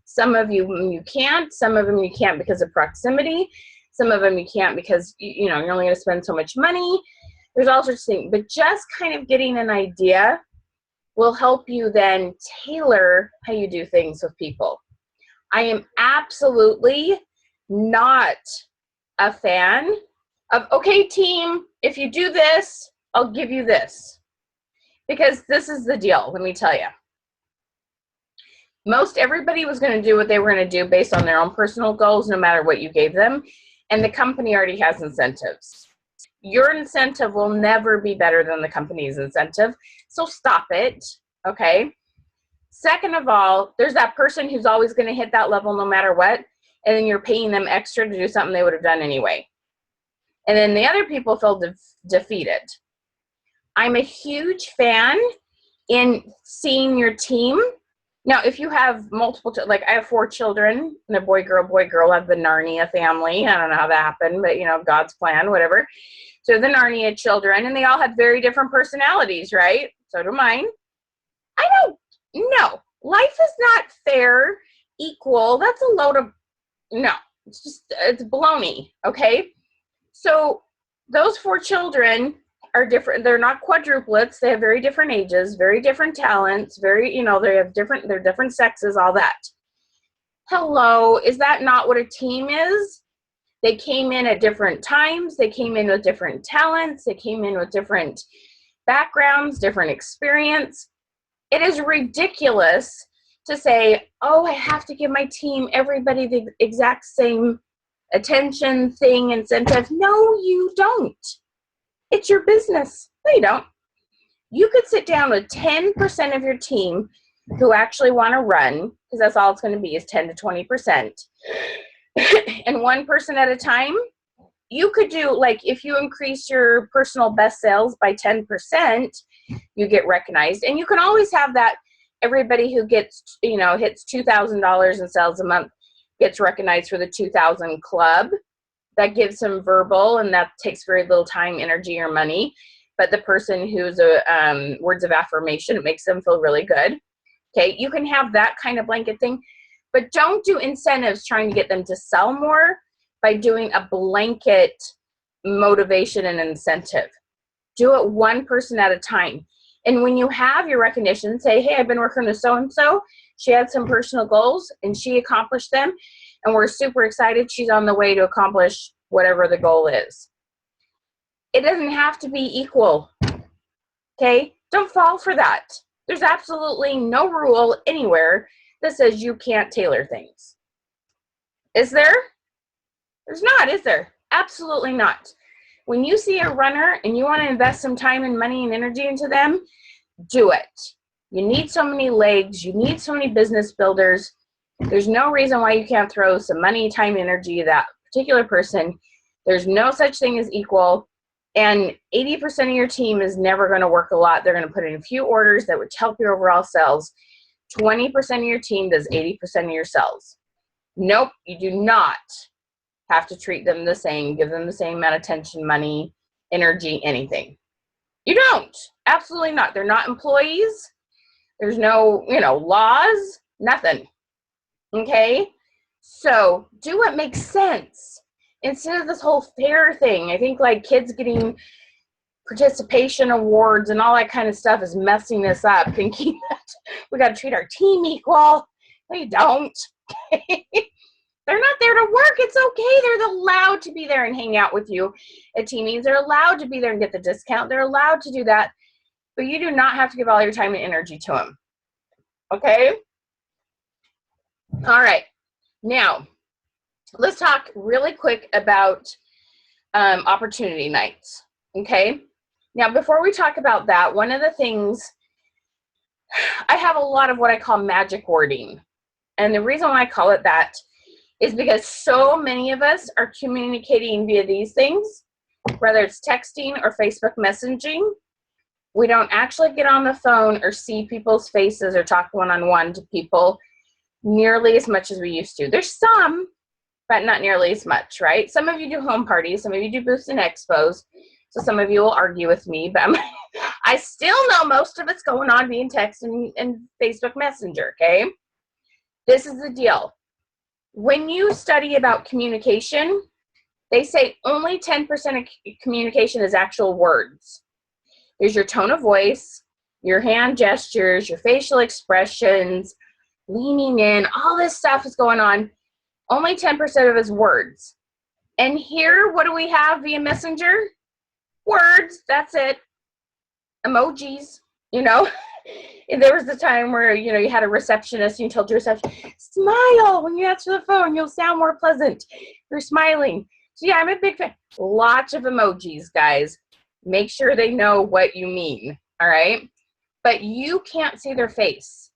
Some of you can't. Some of them you can't because of proximity. Some of them you can't because, you know, you're only going to spend so much money. There's all sorts of things. But just kind of getting an idea will help you then tailor how you do things with people. I am absolutely not a fan of, okay, team, if you do this, I'll give you this. Because this is the deal, let me tell you. Most everybody was going to do what they were going to do based on their own personal goals, no matter what you gave them. And the company already has incentives. Your incentive will never be better than the company's incentive. So stop it, okay? Second of all, there's that person who's always going to hit that level no matter what. And then you're paying them extra to do something they would have done anyway. And then the other people feel defeated. I'm a huge fan in seeing your team. Now, if you have multiple, like I have 4 children, and a boy, girl, I have the Narnia family. I don't know how that happened, but you know, God's plan, whatever. So the Narnia children, and they all have very different personalities, right? So do mine. I don't No, life is not fair, equal. That's a load of, no, it's baloney, okay? So those 4 children are different. They're not quadruplets. They have very different ages, very different talents, they're different sexes, all that. Hello, is that not what a team is? They came in at different times. They came in with different talents. They came in with different backgrounds, different experience. It is ridiculous to say, oh, I have to give my team, everybody the exact same attention, thing, incentive. No, you don't. It's your business. No, you don't. You could sit down with 10% of your team who actually want to run, because that's all it's going to be is 10 to 20%. And one person at a time, you could do, like, if you increase your personal best sales by 10%, you get recognized. And you can always have that, everybody who gets, hits $2,000 in sales a month gets recognized for the 2,000 club. That gives them verbal, and that takes very little time, energy, or money. But the person who's words of affirmation, it makes them feel really good. Okay, you can have that kind of blanket thing, but don't do incentives trying to get them to sell more by doing a blanket motivation and incentive. Do it one person at a time. And when you have your recognition, say, hey, I've been working with so-and-so. She had some personal goals and she accomplished them. And we're super excited. She's on the way to accomplish whatever the goal is. It doesn't have to be equal. Okay? Don't fall for that. There's absolutely no rule anywhere that says you can't tailor things. Is there? There's not, is there? Absolutely not. When you see a runner and you want to invest some time and money and energy into them, do it. You need so many legs. You need so many business builders. There's no reason why you can't throw some money, time, energy at that particular person. There's no such thing as equal. And 80% of your team is never going to work a lot. They're going to put in a few orders that would help your overall sales. 20% of your team does 80% of your sales. Nope, you do not have to treat them the same, give them the same amount of attention, money, energy, anything. You don't. Absolutely not. They're not employees. There's no, laws, nothing. Okay? So do what makes sense. Instead of this whole fair thing, I think like kids getting participation awards and all that kind of stuff is messing this up, thinking that we got to treat our team equal. No, you don't. They're not there to work. It's okay. They're allowed to be there and hang out with you at team meetings. They're allowed to be there and get the discount. They're allowed to do that. But you do not have to give all your time and energy to them. Okay? All right. Now, let's talk really quick about opportunity nights. Okay? Now, before we talk about that, one of the things, I have a lot of what I call magic wording. And the reason why I call it that is because so many of us are communicating via these things, whether it's texting or Facebook messaging. We don't actually get on the phone or see people's faces or talk one-on-one to people nearly as much as we used to. There's some, but not nearly as much, right? Some of you do home parties, some of you do booths and expos, so some of you will argue with me, but I still know most of it's going on via text and Facebook Messenger, okay? This is the deal. When you study about communication, they say only 10% of communication is actual words. There's your tone of voice, your hand gestures, your facial expressions, leaning in, all this stuff is going on. Only 10% of it is words. And here, what do we have via Messenger? Words, that's it. Emojis, And there was the time where, you had a receptionist and you told your receptionist, smile when you answer the phone, you'll sound more pleasant. You're smiling. So yeah, I'm a big fan. Lots of emojis, guys. Make sure they know what you mean, all right? But you can't see their face.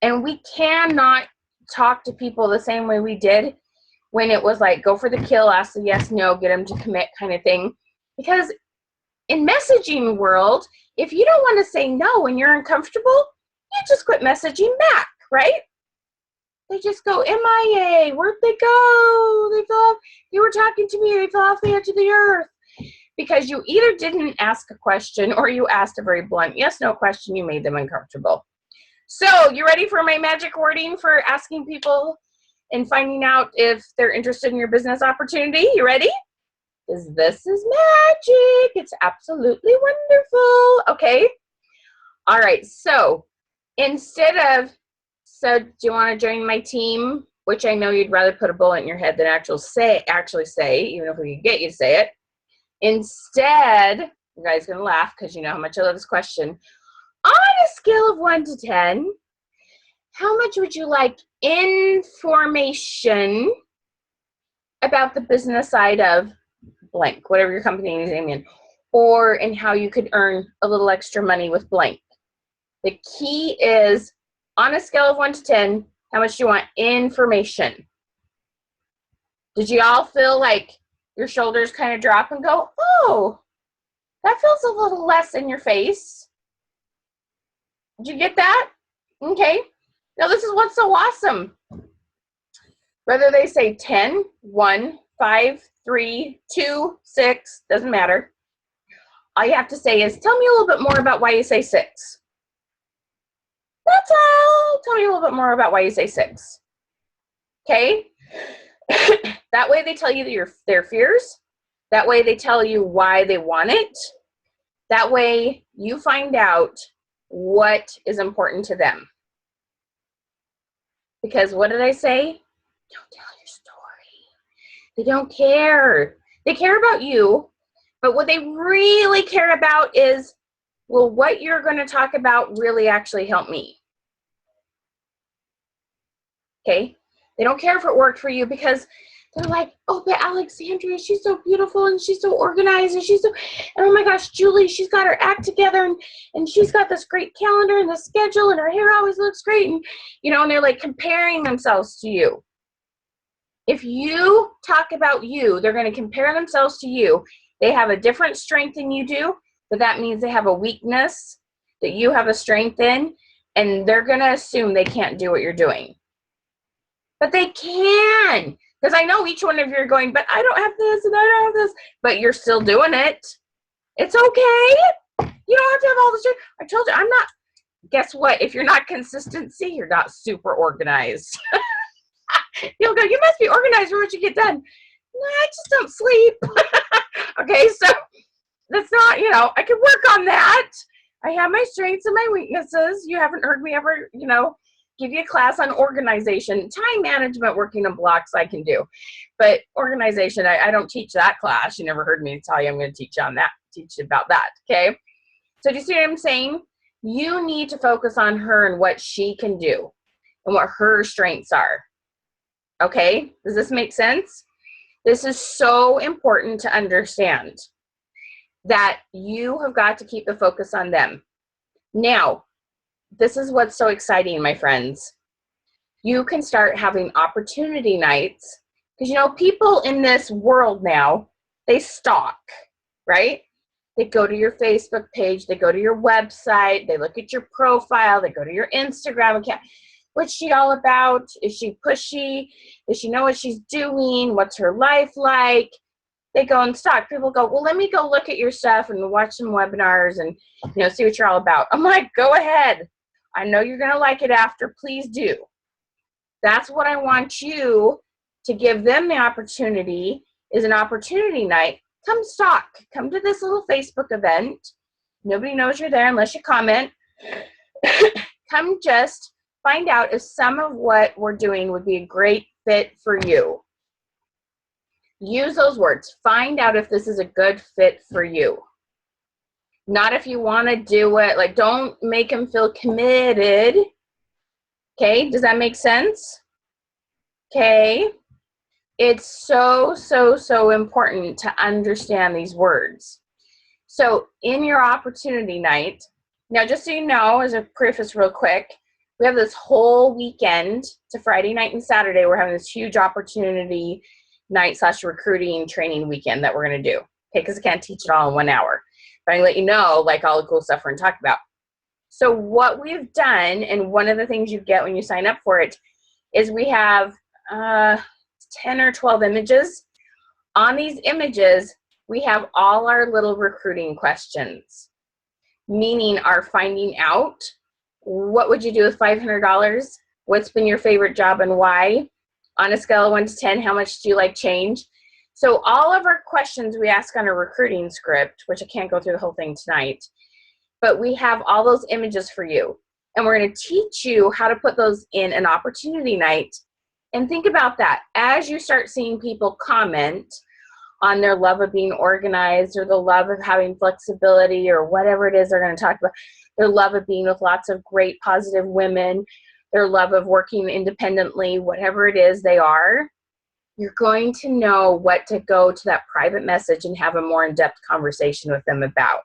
And we cannot talk to people the same way we did when it was like, go for the kill, ask the yes, no, get them to commit kind of thing. Because in messaging world, if you don't want to say no and you're uncomfortable, you just quit messaging back, right? They just go MIA. Where'd they go? They fell off. They were talking to me. They fell off the edge of the earth. Because you either didn't ask a question or you asked a very blunt yes, no question. You made them uncomfortable. So you ready for my magic wording for asking people and finding out if they're interested in your business opportunity? You ready? Because this is magic. It's absolutely wonderful. Okay. All right. So instead of, so do you want to join my team? Which I know you'd rather put a bullet in your head than actually say, even if we could get you to say it. Instead, you guys are going to laugh because you know how much I love this question. On a scale of 1 to 10, how much would you like information about the business side of blank, whatever your company is in, or in how you could earn a little extra money with blank? The key is on a scale of 1 to 10, how much do you want information? Did you all feel like your shoulders kind of drop and go, oh, that feels a little less in your face? Did you get that? Okay. Now this is what's so awesome. Whether they say 10, 1, 5, 3, 2, 6, doesn't matter. All you have to say is, tell me a little bit more about why you say 6. That's all. Tell me a little bit more about why you say 6. Okay? That way they tell you their fears. That way they tell you why they want it. That way you find out what is important to them. Because what did I say? Don't tell your story. They don't care. They care about you, but what they really care about is, will what you're going to talk about really actually help me? Okay? They don't care if it worked for you because they're like, oh, but Alexandria, she's so beautiful and she's so organized and and oh my gosh, Julie, she's got her act together and she's got this great calendar and the schedule and her hair always looks great. And, and they're like comparing themselves to you. If you talk about you, they're going to compare themselves to you. They have a different strength than you do, but that means they have a weakness that you have a strength in, and they're going to assume they can't do what you're doing. But they can. Because I know each one of you are going, but I don't have this and I don't have this. But you're still doing it. It's okay. You don't have to have all the strength. I told you, I'm not. Guess what? If you're not consistency, you're not super organized. You'll go, you must be organized for what you get done. No, I just don't sleep. Okay, so that's not, I can work on that. I have my strengths and my weaknesses. You haven't heard me ever, give you a class on organization. Time management, working on blocks, I can do. But organization, I don't teach that class. You never heard me tell you I'm going to teach you about that, okay? So do you see what I'm saying? You need to focus on her and what she can do and what her strengths are. Okay? Does this make sense? This is so important to understand that you have got to keep the focus on them. Now, this is what's so exciting, my friends. You can start having opportunity nights because, people in this world now, they stalk, right? They go to your Facebook page, they go to your website, they look at your profile, they go to your Instagram account. What's she all about? Is she pushy? Does she know what she's doing? What's her life like? They go and stalk. People go, well, let me go look at your stuff and watch some webinars and, see what you're all about. I'm like, go ahead. I know you're going to like it after. Please do. That's what I want you to give them the opportunity, is an opportunity night. Come stalk. Come to this little Facebook event. Nobody knows you're there unless you comment. Come just find out if some of what we're doing would be a great fit for you. Use those words. Find out if this is a good fit for you. Not if you want to do it. Like, don't make them feel committed. Okay, does that make sense? Okay. It's so, so, so important to understand these words. So in your opportunity night, now just so you know, as a preface real quick, we have this whole weekend, it's a Friday night and Saturday, we're having this huge opportunity night / recruiting training weekend that we're going to do. Okay, because I can't teach it all in 1 hour. But I can let you know, like, all the cool stuff we're going to talk about. So what we've done, and one of the things you get when you sign up for it, is we have 10 or 12 images. On these images, we have all our little recruiting questions, meaning our finding out What would you do with $500? What's been your favorite job and why? On a scale of 1 to 10, how much do you like change? So all of our questions we ask on a recruiting script, which I can't go through the whole thing tonight, but we have all those images for you. And we're going to teach you how to put those in an opportunity night. And think about that. As you start seeing people comment on their love of being organized or the love of having flexibility or whatever it is they're going to talk about, their love of being with lots of great positive women, their love of working independently, whatever it is they are, you're going to know what to go to that private message and have a more in-depth conversation with them about.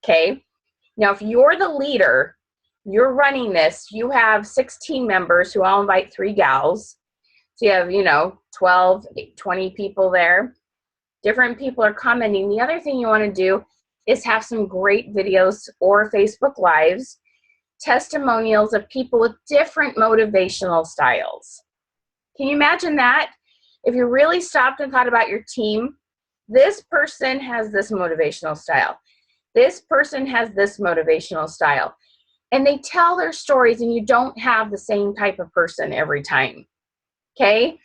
Okay? Now, if you're the leader, you're running this, you have 16 members who all invite 3 gals. So you have, 12, 20 people there. Different people are commenting. The other thing you want to do is have some great videos or Facebook Lives, testimonials of people with different motivational styles. Can you imagine that? If you really stopped and thought about your team, this person has this motivational style. This person has this motivational style. And they tell their stories, and you don't have the same type of person every time. Okay?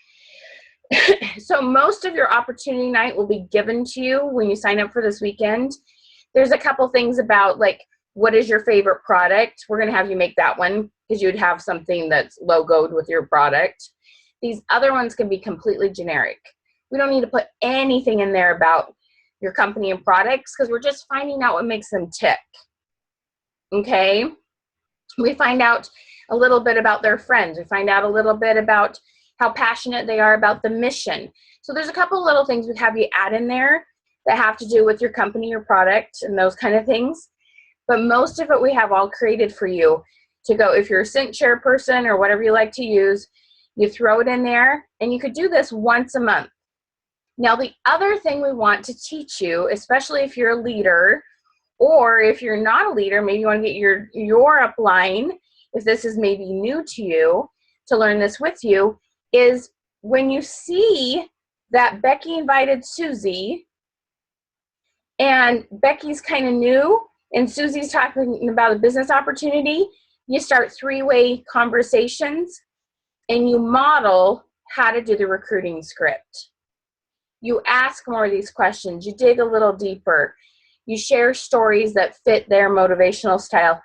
So most of your opportunity night will be given to you when you sign up for this weekend. There's a couple things about, like, what is your favorite product? We're going to have you make that one because you'd have something that's logoed with your product. These other ones can be completely generic. We don't need to put anything in there about your company and products because we're just finding out what makes them tick. Okay? We find out a little bit about their friends. We find out a little bit about how passionate they are about the mission. So there's a couple little things we have you add in there that have to do with your company or product and those kind of things. But most of it we have all created for you to go. If you're a SyncShare person or whatever you like to use, you throw it in there, and you could do this once a month. Now, the other thing we want to teach you, especially if you're a leader, or if you're not a leader, maybe you want to get your upline, if this is maybe new to you, to learn this with you, is when you see that Becky invited Susie, and Becky's kind of new, and Susie's talking about a business opportunity, you start 3-way conversations, and you model how to do the recruiting script. You ask more of these questions. You dig a little deeper. You share stories that fit their motivational style.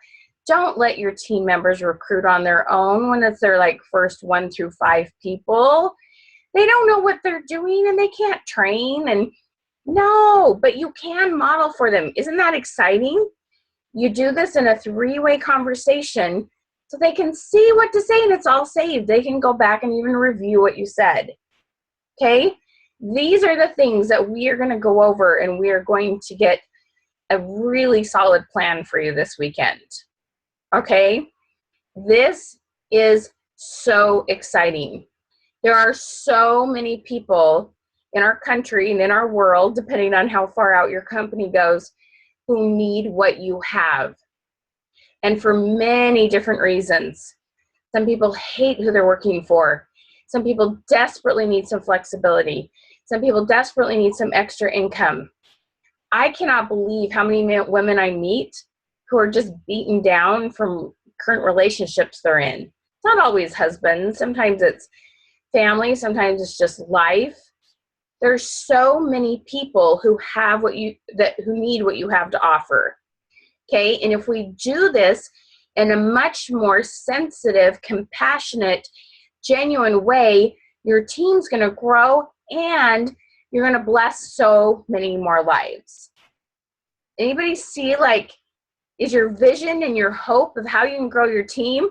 Don't let your team members recruit on their own when it's their first 1 through 5 people. They don't know what they're doing and they can't train. And no, but you can model for them. Isn't that exciting? You do this in a 3-way conversation so they can see what to say, and it's all saved. They can go back and even review what you said. Okay? These are the things that we are going to go over, and we are going to get a really solid plan for you this weekend. Okay? This is so exciting. There are so many people in our country and in our world, depending on how far out your company goes, who need what you have. And for many different reasons. Some people hate who they're working for. Some people desperately need some flexibility. Some people desperately need some extra income. I cannot believe how many women I meet who are just beaten down from current relationships they're in. It's not always husbands. Sometimes it's family. Sometimes it's just life. There's so many people who have who need what you have to offer. Okay, and if we do this in a much more sensitive, compassionate, genuine way, your team's going to grow and you're going to bless so many more lives. Anybody see, is your vision and your hope of how you can grow your team?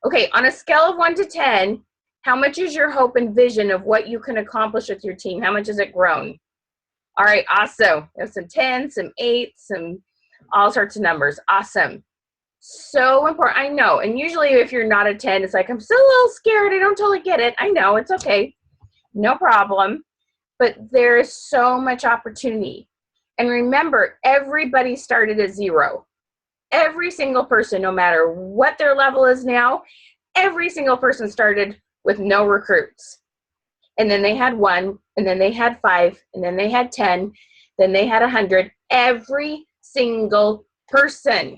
Okay, on a scale of 1 to 10, how much is your hope and vision of what you can accomplish with your team? How much has it grown? All right, awesome. There's some 10s, some 8s, some all sorts of numbers. Awesome. So important. I know. And usually if you're not a 10, it's I'm still a little scared. I don't totally get it. I know. It's okay. No problem. But there's so much opportunity. And remember, everybody started at 0. Every single person, no matter what their level is now, every single person started with no recruits. And then they had 1, and then they had 5, and then they had 10, then they had 100. Every single person.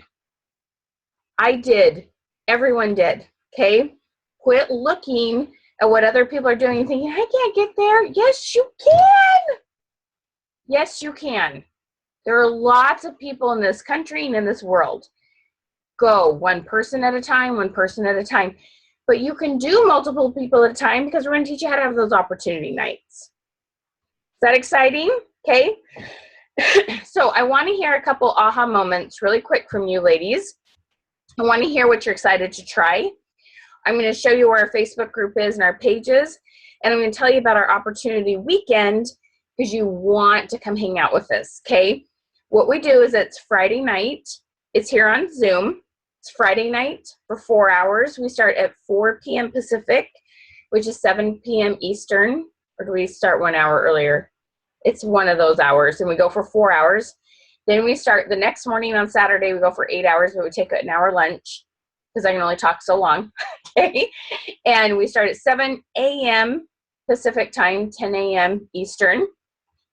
I did Everyone did, okay? Quit looking at what other people are doing and thinking, I can't get there. Yes, you can. Yes, you can. There are lots of people in this country and in this world. Go one person at a time, one person at a time. But you can do multiple people at a time because we're going to teach you how to have those opportunity nights. Is that exciting? Okay. So I want to hear a couple aha moments really quick from you ladies. I want to hear what you're excited to try. I'm going to show you where our Facebook group is and our pages. And I'm going to tell you about our opportunity weekend because you want to come hang out with us, okay? What we do is it's Friday night. It's here on Zoom. It's Friday night for 4 hours. We start at 4 p.m. Pacific, which is 7 p.m. Eastern. Or do we start 1 hour earlier? It's one of those hours, and we go for 4 hours. Then we start the next morning on Saturday. We go for 8 hours, but we take an hour lunch because I can only talk so long, okay? And we start at 7 a.m. Pacific time, 10 a.m. Eastern.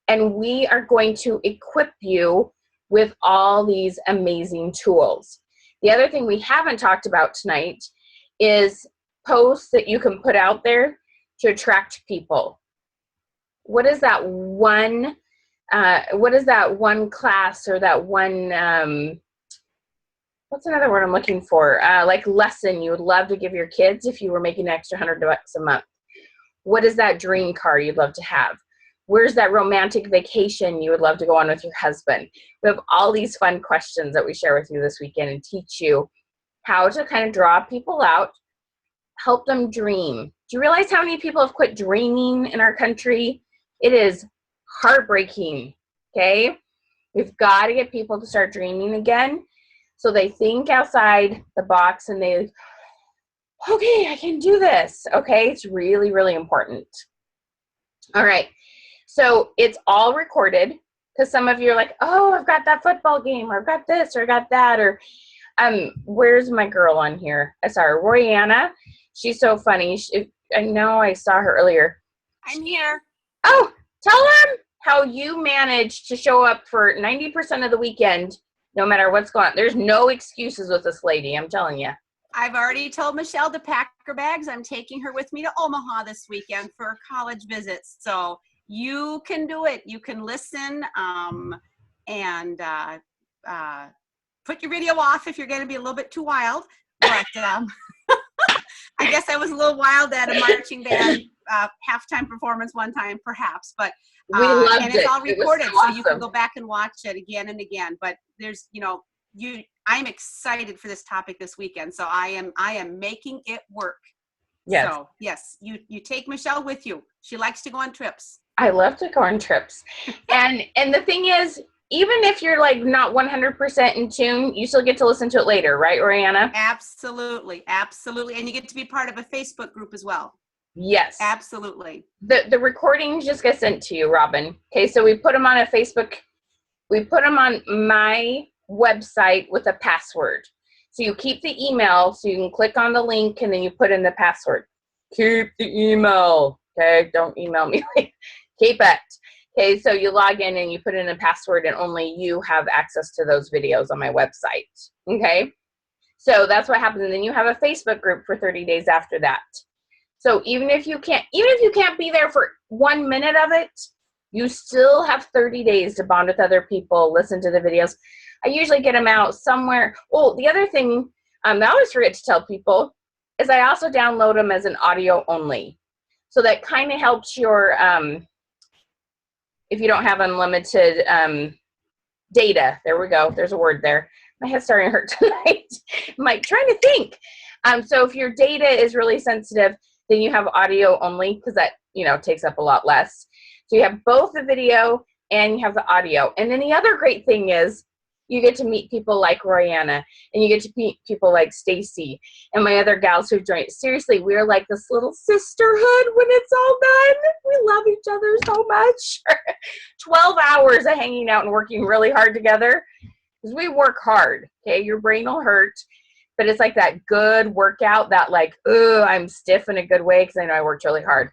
And we are going to equip you with all these amazing tools. The other thing we haven't talked about tonight is posts that you can put out there to attract people. What is that one class or that one, what's another word I'm looking for? Like lesson you would love to give your kids if you were making an extra $100 a month? What is that dream car you'd love to have? Where's that romantic vacation you would love to go on with your husband? We have all these fun questions that we share with you this weekend and teach you how to kind of draw people out, help them dream. Do you realize how many people have quit dreaming in our country? It is heartbreaking, okay? We've got to get people to start dreaming again so they think outside the box and they, okay, I can do this, okay? It's really, really important. All right. So it's all recorded because some of you are like, oh, I've got that football game, or I've got this, or I got that, or where's my girl on here? Sorry, Royanna. She's so funny. I know I saw her earlier. I'm here. Oh, tell them how you managed to show up for 90% of the weekend, no matter what's going on. There's no excuses with this lady, I'm telling you. I've already told Michelle to pack her bags. I'm taking her with me to Omaha this weekend for college visits. So you can do it. You can listen and put your video off if you're going to be a little bit too wild. But I guess I was a little wild at a marching band halftime performance one time, perhaps. But we loved and it's all recorded, so awesome. so you can go back and watch it again and again. But there's, I'm excited for this topic this weekend, so I am making it work. Yes. So yes, you take Michelle with you. She likes to go on trips. I love to go on trips. and the thing is, even if you're like not 100% in tune, you still get to listen to it later, right, Oriana? Absolutely, absolutely. And you get to be part of a Facebook group as well. Yes. Absolutely. The recordings just get sent to you, Robin. Okay, so we put them on a Facebook. We put them on my website with a password. So you keep the email, so you can click on the link and then you put in the password. Keep the email. Okay, don't email me. Keep it. Okay, so you log in and you put in a password and only you have access to those videos on my website. Okay, so that's what happens. And then you have a Facebook group for 30 days after that. So even if you can't be there for 1 minute of it, you still have 30 days to bond with other people, listen to the videos. I usually get them out somewhere. Oh, the other thing I always forget to tell people is I also download them as an audio only. So that kind of helps your, if you don't have unlimited data. There we go. There's a word there. My head's starting to hurt tonight. I'm like trying to think. So if your data is really sensitive, then you have audio only because that, takes up a lot less. So you have both the video and you have the audio. And then the other great thing is you get to meet people like Royanna and you get to meet people like Stacy and my other gals who've joined. Seriously, we're like this little sisterhood when it's all done. We love each other so much. 12 hours of hanging out and working really hard together because we work hard. Okay, your brain will hurt. But it's like that good workout that like, I'm stiff in a good way because I know I worked really hard.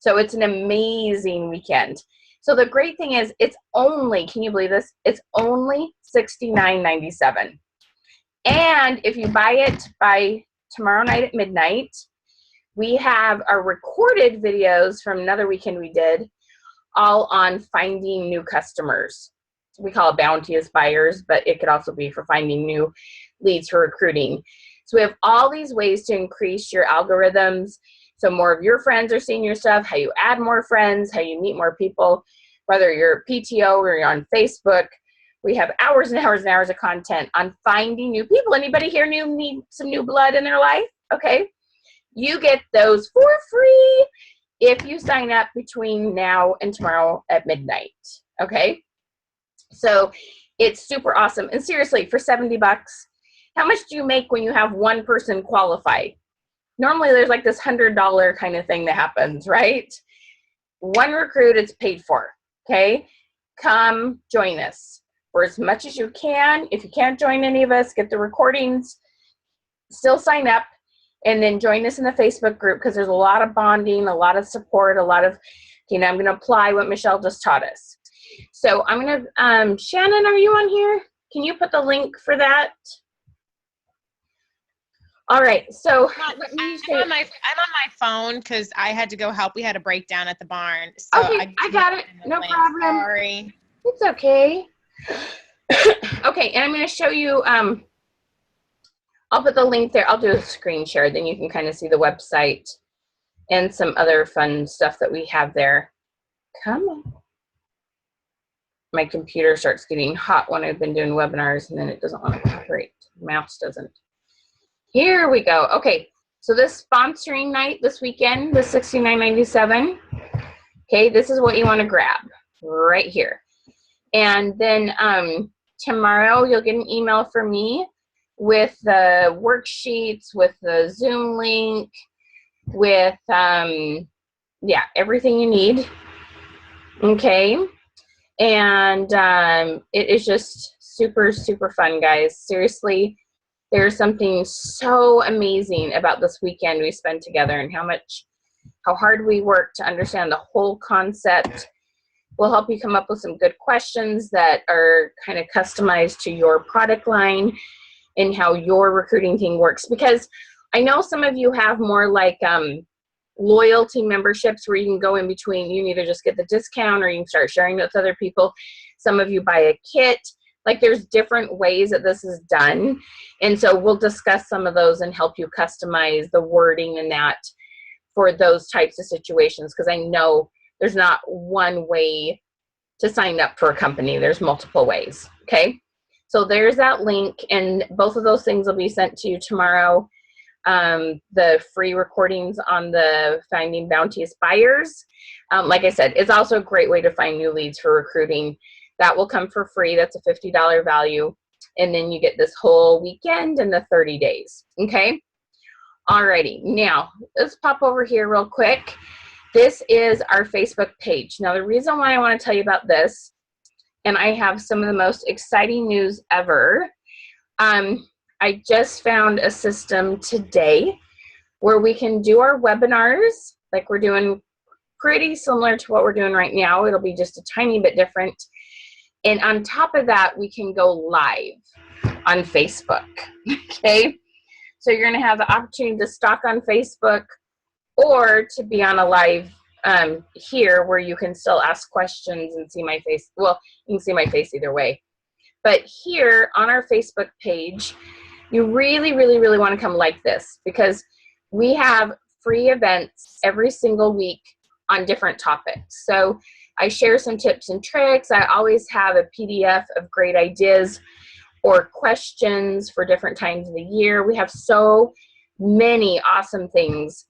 So it's an amazing weekend. So the great thing is it's only, can you believe this? It's only $69.97. And if you buy it by tomorrow night at midnight, we have our recorded videos from another weekend we did, all on finding new customers. We call it bounteous buyers, but it could also be for finding new leads for recruiting. So we have all these ways to increase your algorithms. So more of your friends are seeing your stuff, how you add more friends, how you meet more people, whether you're PTO or you're on Facebook. We have hours and hours and hours of content on finding new people. Anybody here need some new blood in their life? Okay. You get those for free if you sign up between now and tomorrow at midnight. Okay. So it's super awesome. And seriously, for 70 bucks, how much do you make when you have one person qualify? Normally there's like this $100 kind of thing that happens, right? One recruit, it's paid for. Okay. Come join us for as much as you can. If you can't join any of us, get the recordings, still sign up, and then join us in the Facebook group, because there's a lot of bonding, a lot of support, a lot of, I'm going to apply what Michelle just taught us. So I'm going to, Shannon, are you on here? Can you put the link for that? All right, so let me I'm on my phone because I had to go help. We had a breakdown at the barn. So okay, I got it. No problem. Sorry. It's okay. Okay, and I'm going to show you, I'll put the link there. I'll do a screen share, then you can kind of see the website and some other fun stuff that we have there. Come on. My computer starts getting hot when I've been doing webinars, and then it doesn't want to cooperate. Mouse doesn't. Here we go. Okay, so this sponsoring night this weekend, the $69.97. Okay, this is what you want to grab right here. And then tomorrow you'll get an email from me with the worksheets, with the Zoom link, with yeah, everything you need. Okay, and it is just super, super fun, guys. Seriously, there's something so amazing about this weekend we spent together, and how hard we work to understand the whole concept. We'll help you come up with some good questions that are kind of customized to your product line and how your recruiting thing works. Because I know some of you have more like loyalty memberships where you can go in between. You can either just get the discount or you can start sharing with other people. Some of you buy a kit. Like, there's different ways that this is done. And so we'll discuss some of those and help you customize the wording and that for those types of situations. Because I know there's not one way to sign up for a company. There's multiple ways, okay? So there's that link, and both of those things will be sent to you tomorrow. The free recordings on the Finding Bounteous Buyers. Like I said, it's also a great way to find new leads for recruiting. That will come for free. That's a $50 value. And then you get this whole weekend and the 30 days, okay? Alrighty, now let's pop over here real quick. This is our Facebook page. Now, the reason why I want to tell you about this, and I have some of the most exciting news ever. I just found a system today where we can do our webinars like we're doing, pretty similar to what we're doing right now. It'll be just a tiny bit different. And on top of that, we can go live on Facebook, okay? So you're going to have the opportunity to stalk on Facebook, or to be on a live here where you can still ask questions and see my face. Well, you can see my face either way. But here on our Facebook page, you really, really, really want to come like this, because we have free events every single week on different topics. So I share some tips and tricks. I always have a PDF of great ideas or questions for different times of the year. We have so many awesome things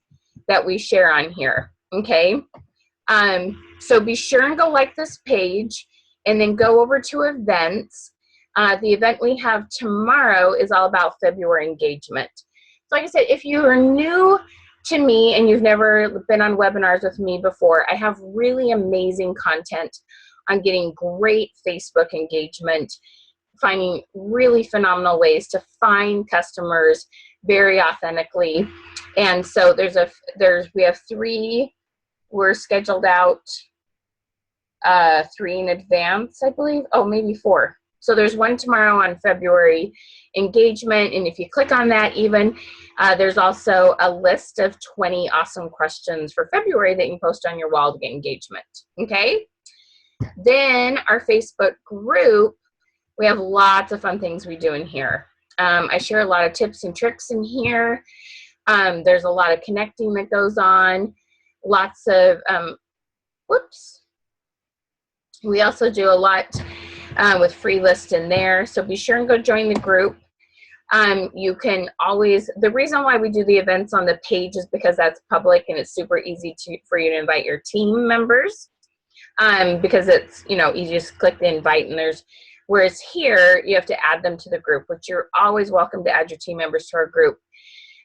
that we share on here, okay? So be sure and go like this page, and then go over to events. The event we have tomorrow is all about February engagement. So like I said, if you are new to me and you've never been on webinars with me before, I have really amazing content on getting great Facebook engagement, finding really phenomenal ways to find customers very authentically. And so we have 3, we're scheduled out 3 in advance, I believe. Oh, maybe 4. So there's one tomorrow on February engagement. And if you click on that even, there's also a list of 20 awesome questions for February that you can post on your wall to get engagement. Okay. Then our Facebook group, we have lots of fun things we do in here. I share a lot of tips and tricks in here. There's a lot of connecting that goes on. Lots of, we also do a lot with free list in there. So be sure and go join the group. You can always, the reason why we do the events on the page is because that's public and it's super easy for you to invite your team members. Because it's, you know, you just click the invite and there's, whereas here you have to add them to the group, which you're always welcome to add your team members to our group.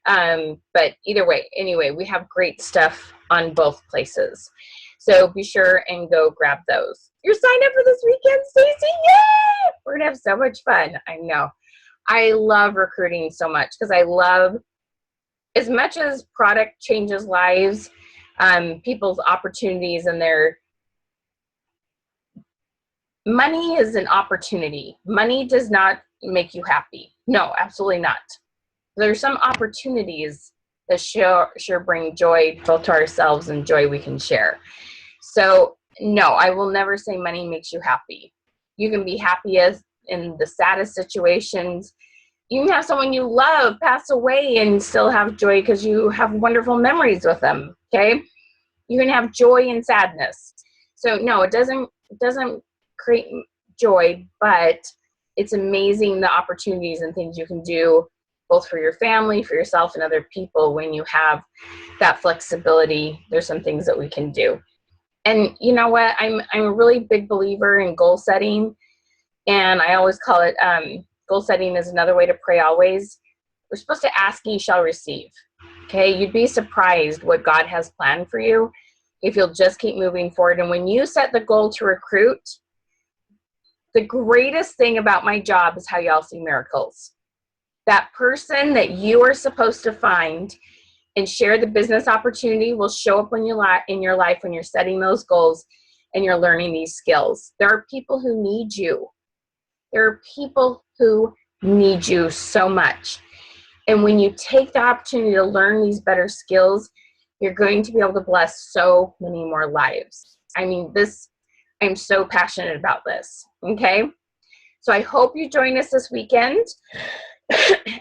But either way, anyway, we have great stuff on both places. So be sure and go grab those. You're signed up for this weekend, Stacy? Yay! We're gonna have so much fun. I know. I love recruiting so much because I love, as much as product changes lives, people's opportunities and their money is an opportunity. Money does not make you happy. No, absolutely not. There's some opportunities that sure bring joy both to ourselves and joy we can share. So no, I will never say money makes you happy. You can be happiest in the saddest situations. You can have someone you love pass away and still have joy because you have wonderful memories with them. Okay, you can have joy and sadness. So no, it doesn't create joy, but it's amazing the opportunities and things you can do both for your family, for yourself, and other people when you have that flexibility. There's some things that we can do. And you know what? I'm a really big believer in goal setting, and I always call it goal setting is another way to pray always. We're supposed to ask, ye shall receive. Okay, you'd be surprised what God has planned for you if you'll just keep moving forward. And when you set the goal to recruit, the greatest thing about my job is how y'all see miracles. That person that you are supposed to find and share the business opportunity will show up in your life when you're setting those goals and you're learning these skills. There are people who need you. There are people who need you so much. And when you take the opportunity to learn these better skills, you're going to be able to bless so many more lives. I mean, I'm so passionate about this, okay? So I hope you join us this weekend.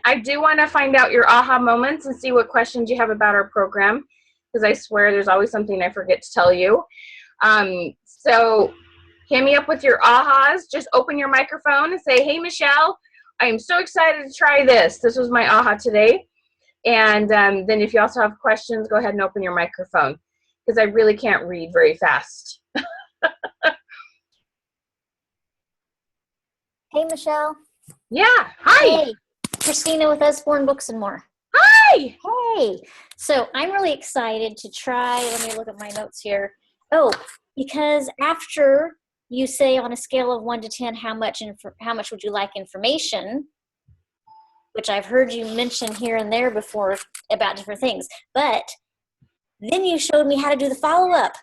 I do want to find out your aha moments and see what questions you have about our program, because I swear there's always something I forget to tell you. So hit me up with your ahas. Just open your microphone and say, hey, Michelle, I am so excited to try this. This was my aha today. And then if you also have questions, go ahead and open your microphone, because I really can't read very fast. Hey, Michelle. Yeah. Hi. Hey, Christina with Usborne Books and More. Hi. Hey. So I'm really excited to try. Let me look at my notes here. Oh, because after you say on a scale of 1 to 10, how much would you like information, which I've heard you mention here and there before about different things, but then you showed me how to do the follow-up.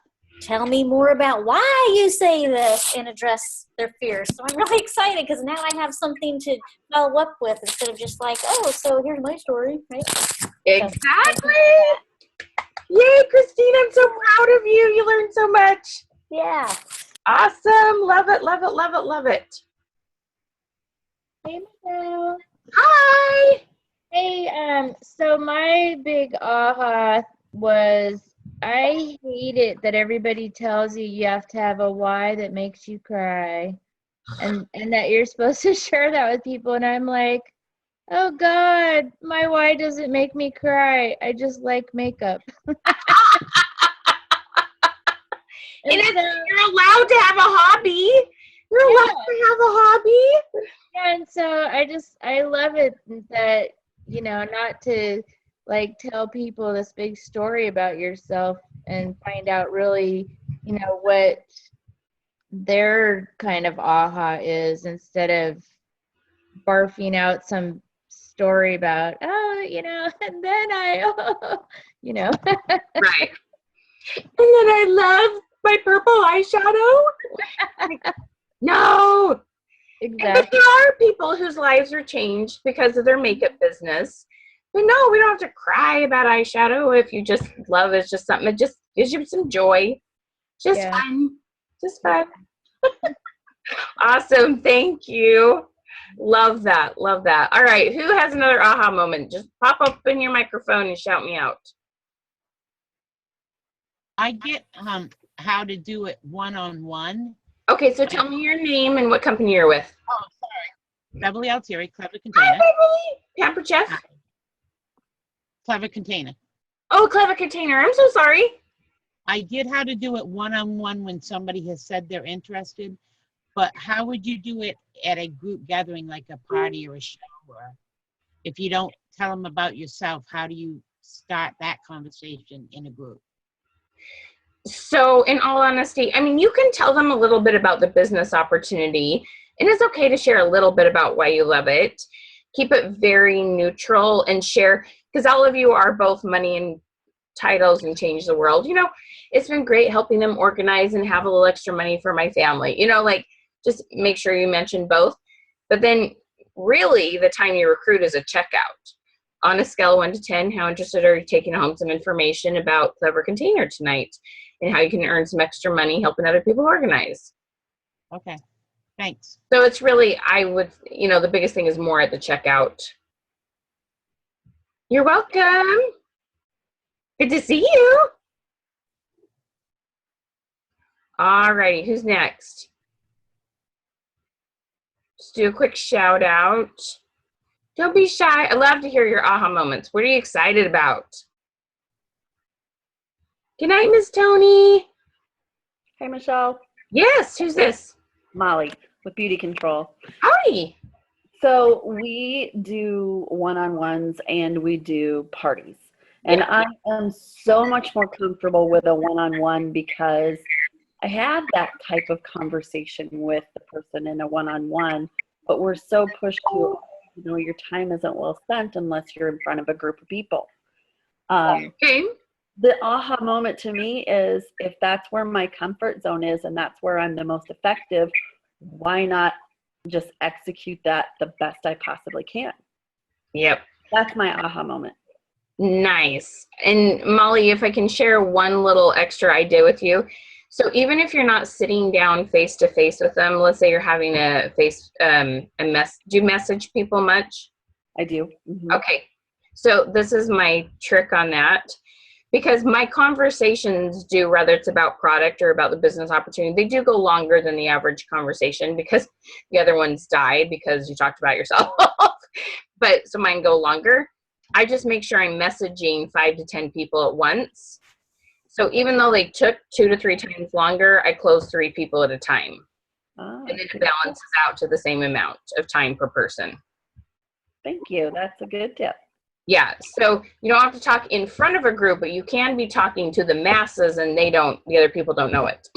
Tell me more about why you say this and address their fears. So I'm really excited because now I have something to follow up with instead of just like, oh, so here's my story, right? Exactly. Yay, Christine, I'm so proud of you. You learned so much. Yeah. Awesome. Love it, love it, love it, love it. Hey, Michelle. Hi. Hey, so my big aha was, I hate it that everybody tells you have to have a why that makes you cry, and that you're supposed to share that with people. And I'm like, oh God, my why doesn't make me cry. I just like makeup. And you're allowed to have a hobby. You're allowed to have a hobby. Yeah, and so I love it that, you know, not to like tell people this big story about yourself and find out really, you know, what their kind of aha is, instead of barfing out some story about, oh, you know, and then you know. Right. And then I love my purple eyeshadow. No. But Exactly. there are people whose lives are changed because of their makeup business. But no, we don't have to cry about eyeshadow if you just love it. It's just something that just gives you some joy. Just Yeah. fun. Just fun. Awesome. Thank you. Love that. Love that. All right. Who has another aha moment? Just pop up in your microphone and shout me out. I get how to do it one-on-one. Okay, so tell me your name and what company you're with. Oh, sorry. Beverly Altieri, Clever Hi, Container. Beverly. Pamper Chef. Clever Container. Oh, Clever Container. I'm so sorry. I get how to do it one-on-one when somebody has said they're interested, but how would you do it at a group gathering like a party or a show? Or if you don't tell them about yourself, how do you start that conversation in a group? So, in all honesty, I mean, you can tell them a little bit about the business opportunity, and it's okay to share a little bit about why you love it. Keep it very neutral and share, because all of you are both money and titles and change the world. You know, it's been great helping them organize and have a little extra money for my family. You know, like just make sure you mention both. But then, really, the time you recruit is a checkout. On a scale of 1 to 10, how interested are you taking home some information about Clever Container tonight and how you can earn some extra money helping other people organize? Okay, thanks. So it's really, I would, you know, the biggest thing is more at the checkout. You're welcome. Good to see you. All righty, who's next? Just do a quick shout out. Don't be shy. I love to hear your aha moments. What are you excited about? Good night, Miss Tony. Hey, Michelle. Yes, who's this? Molly with Beauty Control. Howdy. So we do one-on-ones and we do parties. And Yeah. I am so much more comfortable with a one-on-one because I had that type of conversation with the person in a one-on-one, but we're so pushed to, you know, your time isn't well spent unless you're in front of a group of people. Okay. The aha moment to me is if that's where my comfort zone is and that's where I'm the most effective, why not just execute that the best I possibly can? Yep. That's my aha moment. Nice. And Molly, if I can share one little extra idea with you. So even if you're not sitting down face to face with them, let's say you're having do you message people much? I do. Mhm. Okay. So this is my trick on that. Because my conversations do, whether it's about product or about the business opportunity, they do go longer than the average conversation because the other ones die because you talked about yourself. But so mine go longer. I just make sure I'm messaging 5 to 10 people at once. So even though they took 2 to 3 times longer, I close 3 people at a time. Ah, And then it balances out to the same amount of time per person. thank you. That's a good tip. Yeah, so you don't have to talk in front of a group, but you can be talking to the masses and the other people don't know it.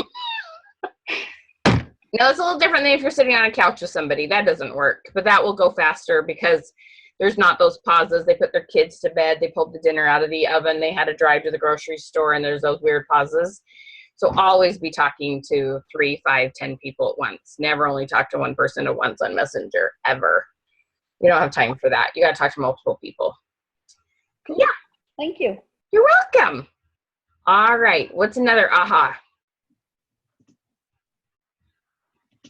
Now, it's a little different than if you're sitting on a couch with somebody. That doesn't work, but that will go faster because there's not those pauses. They put their kids to bed. They pulled the dinner out of the oven. They had to drive to the grocery store, and there's those weird pauses. So always be talking to 3, 5, 10 people at once. Never only talk to one person at once on Messenger, ever. You don't have time for that. You got to talk to multiple people. Cool. Yeah. Thank you. You're welcome. All right. What's another aha?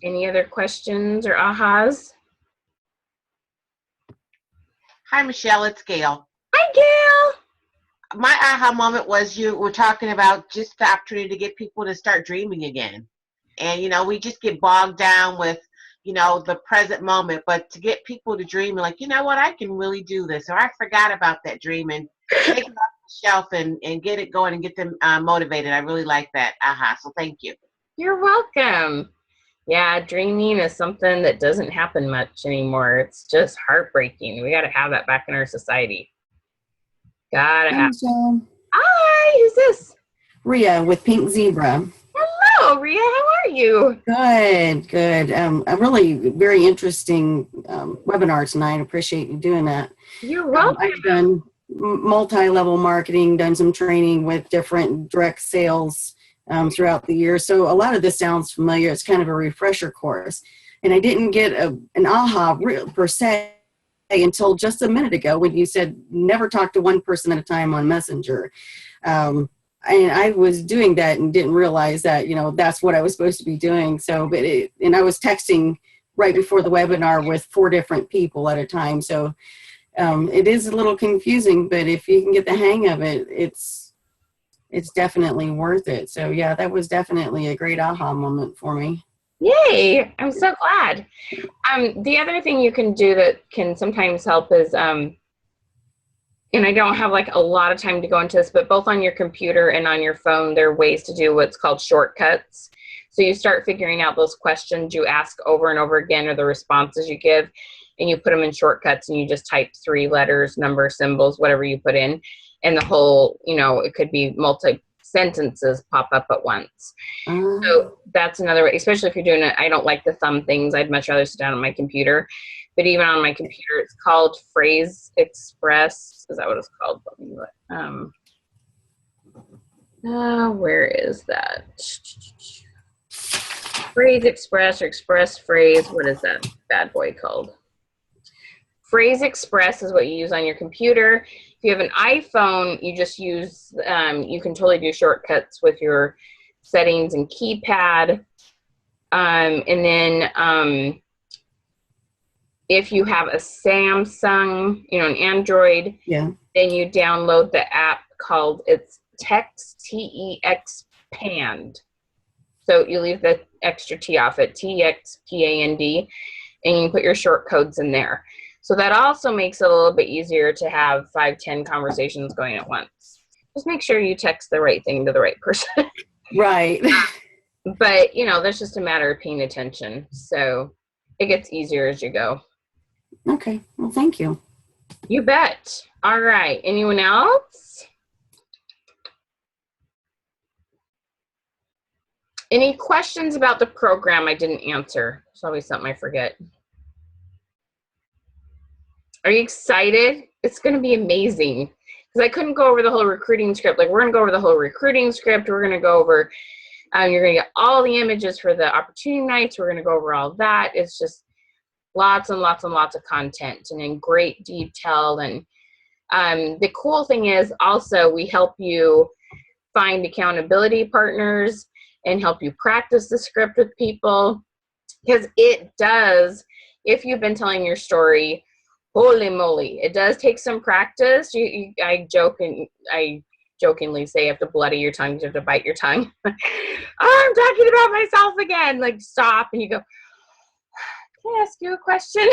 Any other questions or ahas? Hi, Michelle. It's Gail. Hi, Gail. My aha moment was you were talking about just the opportunity to get people to start dreaming again. And, you know, we just get bogged down with, you know, the present moment. But to get people to dream, like, you know what, I can really do this. Or I forgot about that dream and take it off the shelf and get it going and get them motivated. I really like that aha. So thank you. You're welcome. Yeah, dreaming is something that doesn't happen much anymore. It's just heartbreaking. We got to have that back in our society. Gotta Hi, have. Michelle. Hi, who's this? Ria with Pink Zebra. Hello, Ria. How are you? Good, good. A really very interesting webinar tonight. Appreciate you doing that. You're welcome. I've done multi-level marketing, done some training with different direct sales throughout the year. So a lot of this sounds familiar. It's kind of a refresher course. And I didn't get an aha per se until just a minute ago when you said never talk to one person at a time on Messenger. And I was doing that and didn't realize that, that's what I was supposed to be doing. So, and I was texting right before the webinar with 4 different people at a time. So it is a little confusing, but if you can get the hang of it, it's definitely worth it. So yeah, that was definitely a great aha moment for me. Yay! I'm so glad. The other thing you can do that can sometimes help is, and I don't have like a lot of time to go into this, but both on your computer and on your phone, there are ways to do what's called shortcuts. So you start figuring out those questions you ask over and over again, or the responses you give, and you put them in shortcuts, and you just type 3 letters, numbers, symbols, whatever you put in, and the whole, it could be sentences pop up at once. So that's another way, especially if you're doing it. I don't like the thumb things. I'd much rather sit down on my computer. But even on my computer, it's called Phrase Express. Is that what it's called? Where is that? Phrase Express or Express Phrase. What is that bad boy called? Phrase Express is what you use on your computer. If you have an iPhone, you just use, you can totally do shortcuts with your settings and keypad. And then if you have a Samsung, an Android, then you download the app called, it's Text, T-E-X-Pand. So you leave the extra T off it, T-E-X-P-A-N-D, and you can put your short codes in there. So that also makes it a little bit easier to have 5-10 conversations going at once. Just make sure you text the right thing to the right person. Right. But, that's just a matter of paying attention. So it gets easier as you go. Okay. Well, thank you. You bet. All right. Anyone else? Any questions about the program I didn't answer? It's always something I forget. Are you excited? It's going to be amazing. Because I couldn't go over the whole recruiting script. Like, we're going to go over the whole recruiting script. We're going to go over, you're going to get all the images for the opportunity nights. We're going to go over all that. It's just lots and lots and lots of content and in great detail. And the cool thing is also we help you find accountability partners and help you practice the script with people. Because it does, if you've been telling your story, holy moly, it does take some practice. I jokingly say you have to bloody your tongue, you have to bite your tongue. I'm talking about myself again. Like, stop, and you go, can I ask you a question?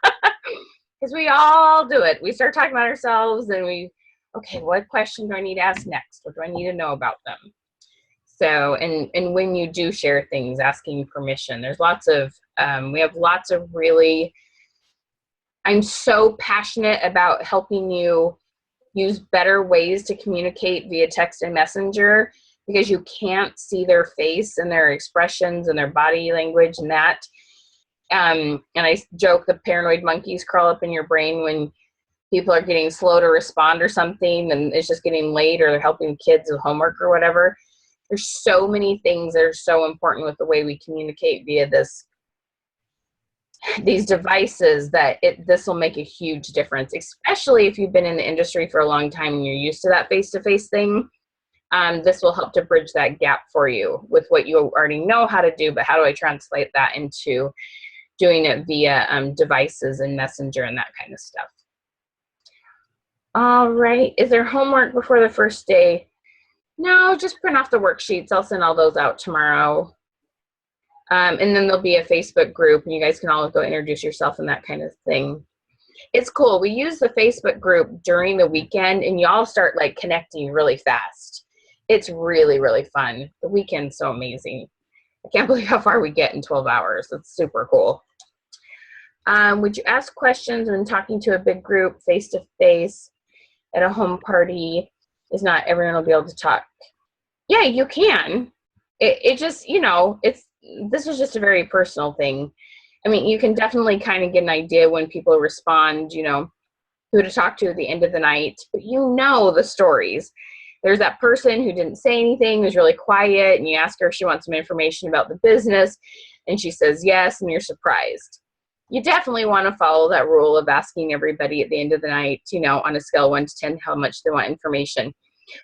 Because we all do it. We start talking about ourselves, and okay, what question do I need to ask next? What do I need to know about them? So, and when you do share things, asking permission, there's lots of, we have lots of really, I'm so passionate about helping you use better ways to communicate via text and messenger, because you can't see their face and their expressions and their body language and that. And I joke the paranoid monkeys crawl up in your brain when people are getting slow to respond or something, and it's just getting late, or they're helping kids with homework or whatever. There's so many things that are so important with the way we communicate via these devices that this will make a huge difference, especially if you've been in the industry for a long time and you're used to that face-to-face thing. This will help to bridge that gap for you with what you already know how to do, but how do I translate that into doing it via devices and messenger and that kind of stuff. All right, is there homework before the first day? No, just print off the worksheets. I'll send all those out tomorrow. And then there'll be a Facebook group, and you guys can all go introduce yourself and that kind of thing. It's cool. We use the Facebook group during the weekend, and y'all start like connecting really fast. It's really, really fun. The weekend's so amazing. I can't believe how far we get in 12 hours. It's super cool. Would you ask questions when talking to a big group face-to-face at a home party? Is not everyone will be able to talk. Yeah, you can. It just, this is just a very personal thing. I mean, you can definitely kind of get an idea when people respond, who to talk to at the end of the night, but the stories. There's that person who didn't say anything, was really quiet, and you ask her if she wants some information about the business. and she says yes, and you're surprised. You definitely want to follow that rule of asking everybody at the end of the night, you know, on a scale of 1 to 10, how much they want information.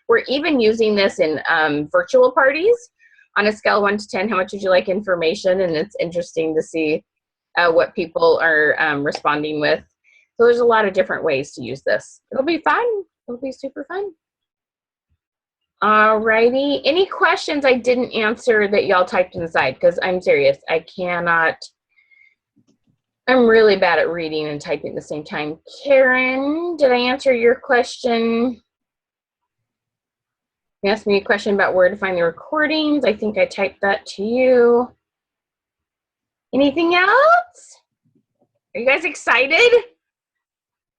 We're even using this in virtual parties. On a scale of 1 to 10, how much would you like information? And it's interesting to see what people are responding with. So there's a lot of different ways to use this. It'll be fun. It'll be super fun. Alrighty. Any questions I didn't answer that y'all typed inside? Because I'm serious. I cannot. I'm really bad at reading and typing at the same time. Karen, did I answer your question? You asked me a question about where to find the recordings. I think I typed that to you. Anything else? Are you guys excited?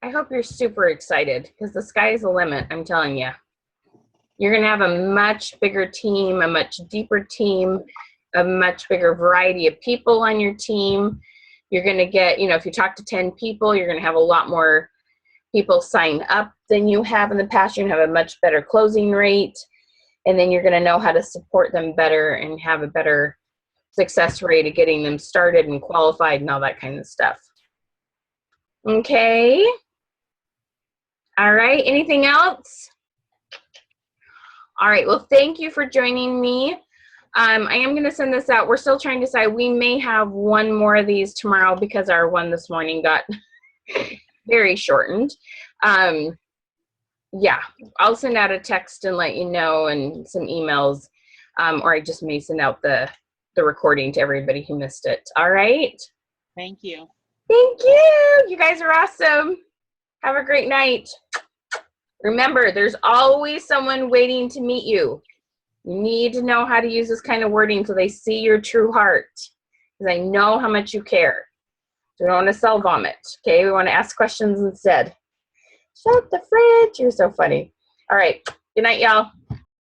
I hope you're super excited because the sky is the limit, I'm telling you. You're going to have a much bigger team, a much deeper team, a much bigger variety of people on your team. You're going to get, you know, if you talk to 10 people, you're going to have a lot more people sign up than you have in the past. You're going to have a much better closing rate. And then you're going to know how to support them better and have a better success rate of getting them started and qualified and all that kind of stuff. Okay. All right. Anything else? All right. Well, thank you for joining me. I am going to send this out. We're still trying to decide. We may have one more of these tomorrow because our one this morning got very shortened. Yeah, I'll send out a text and let you know, and some emails, or I just may send out the recording to everybody who missed it. All right. Thank you. Thank you. You guys are awesome. Have a great night. Remember, there's always someone waiting to meet you. You need to know how to use this kind of wording so they see your true heart, because I know how much you care. So we don't want to sell vomit, okay? We want to ask questions instead. Shut the fridge. You're so funny. All right. Good night, y'all.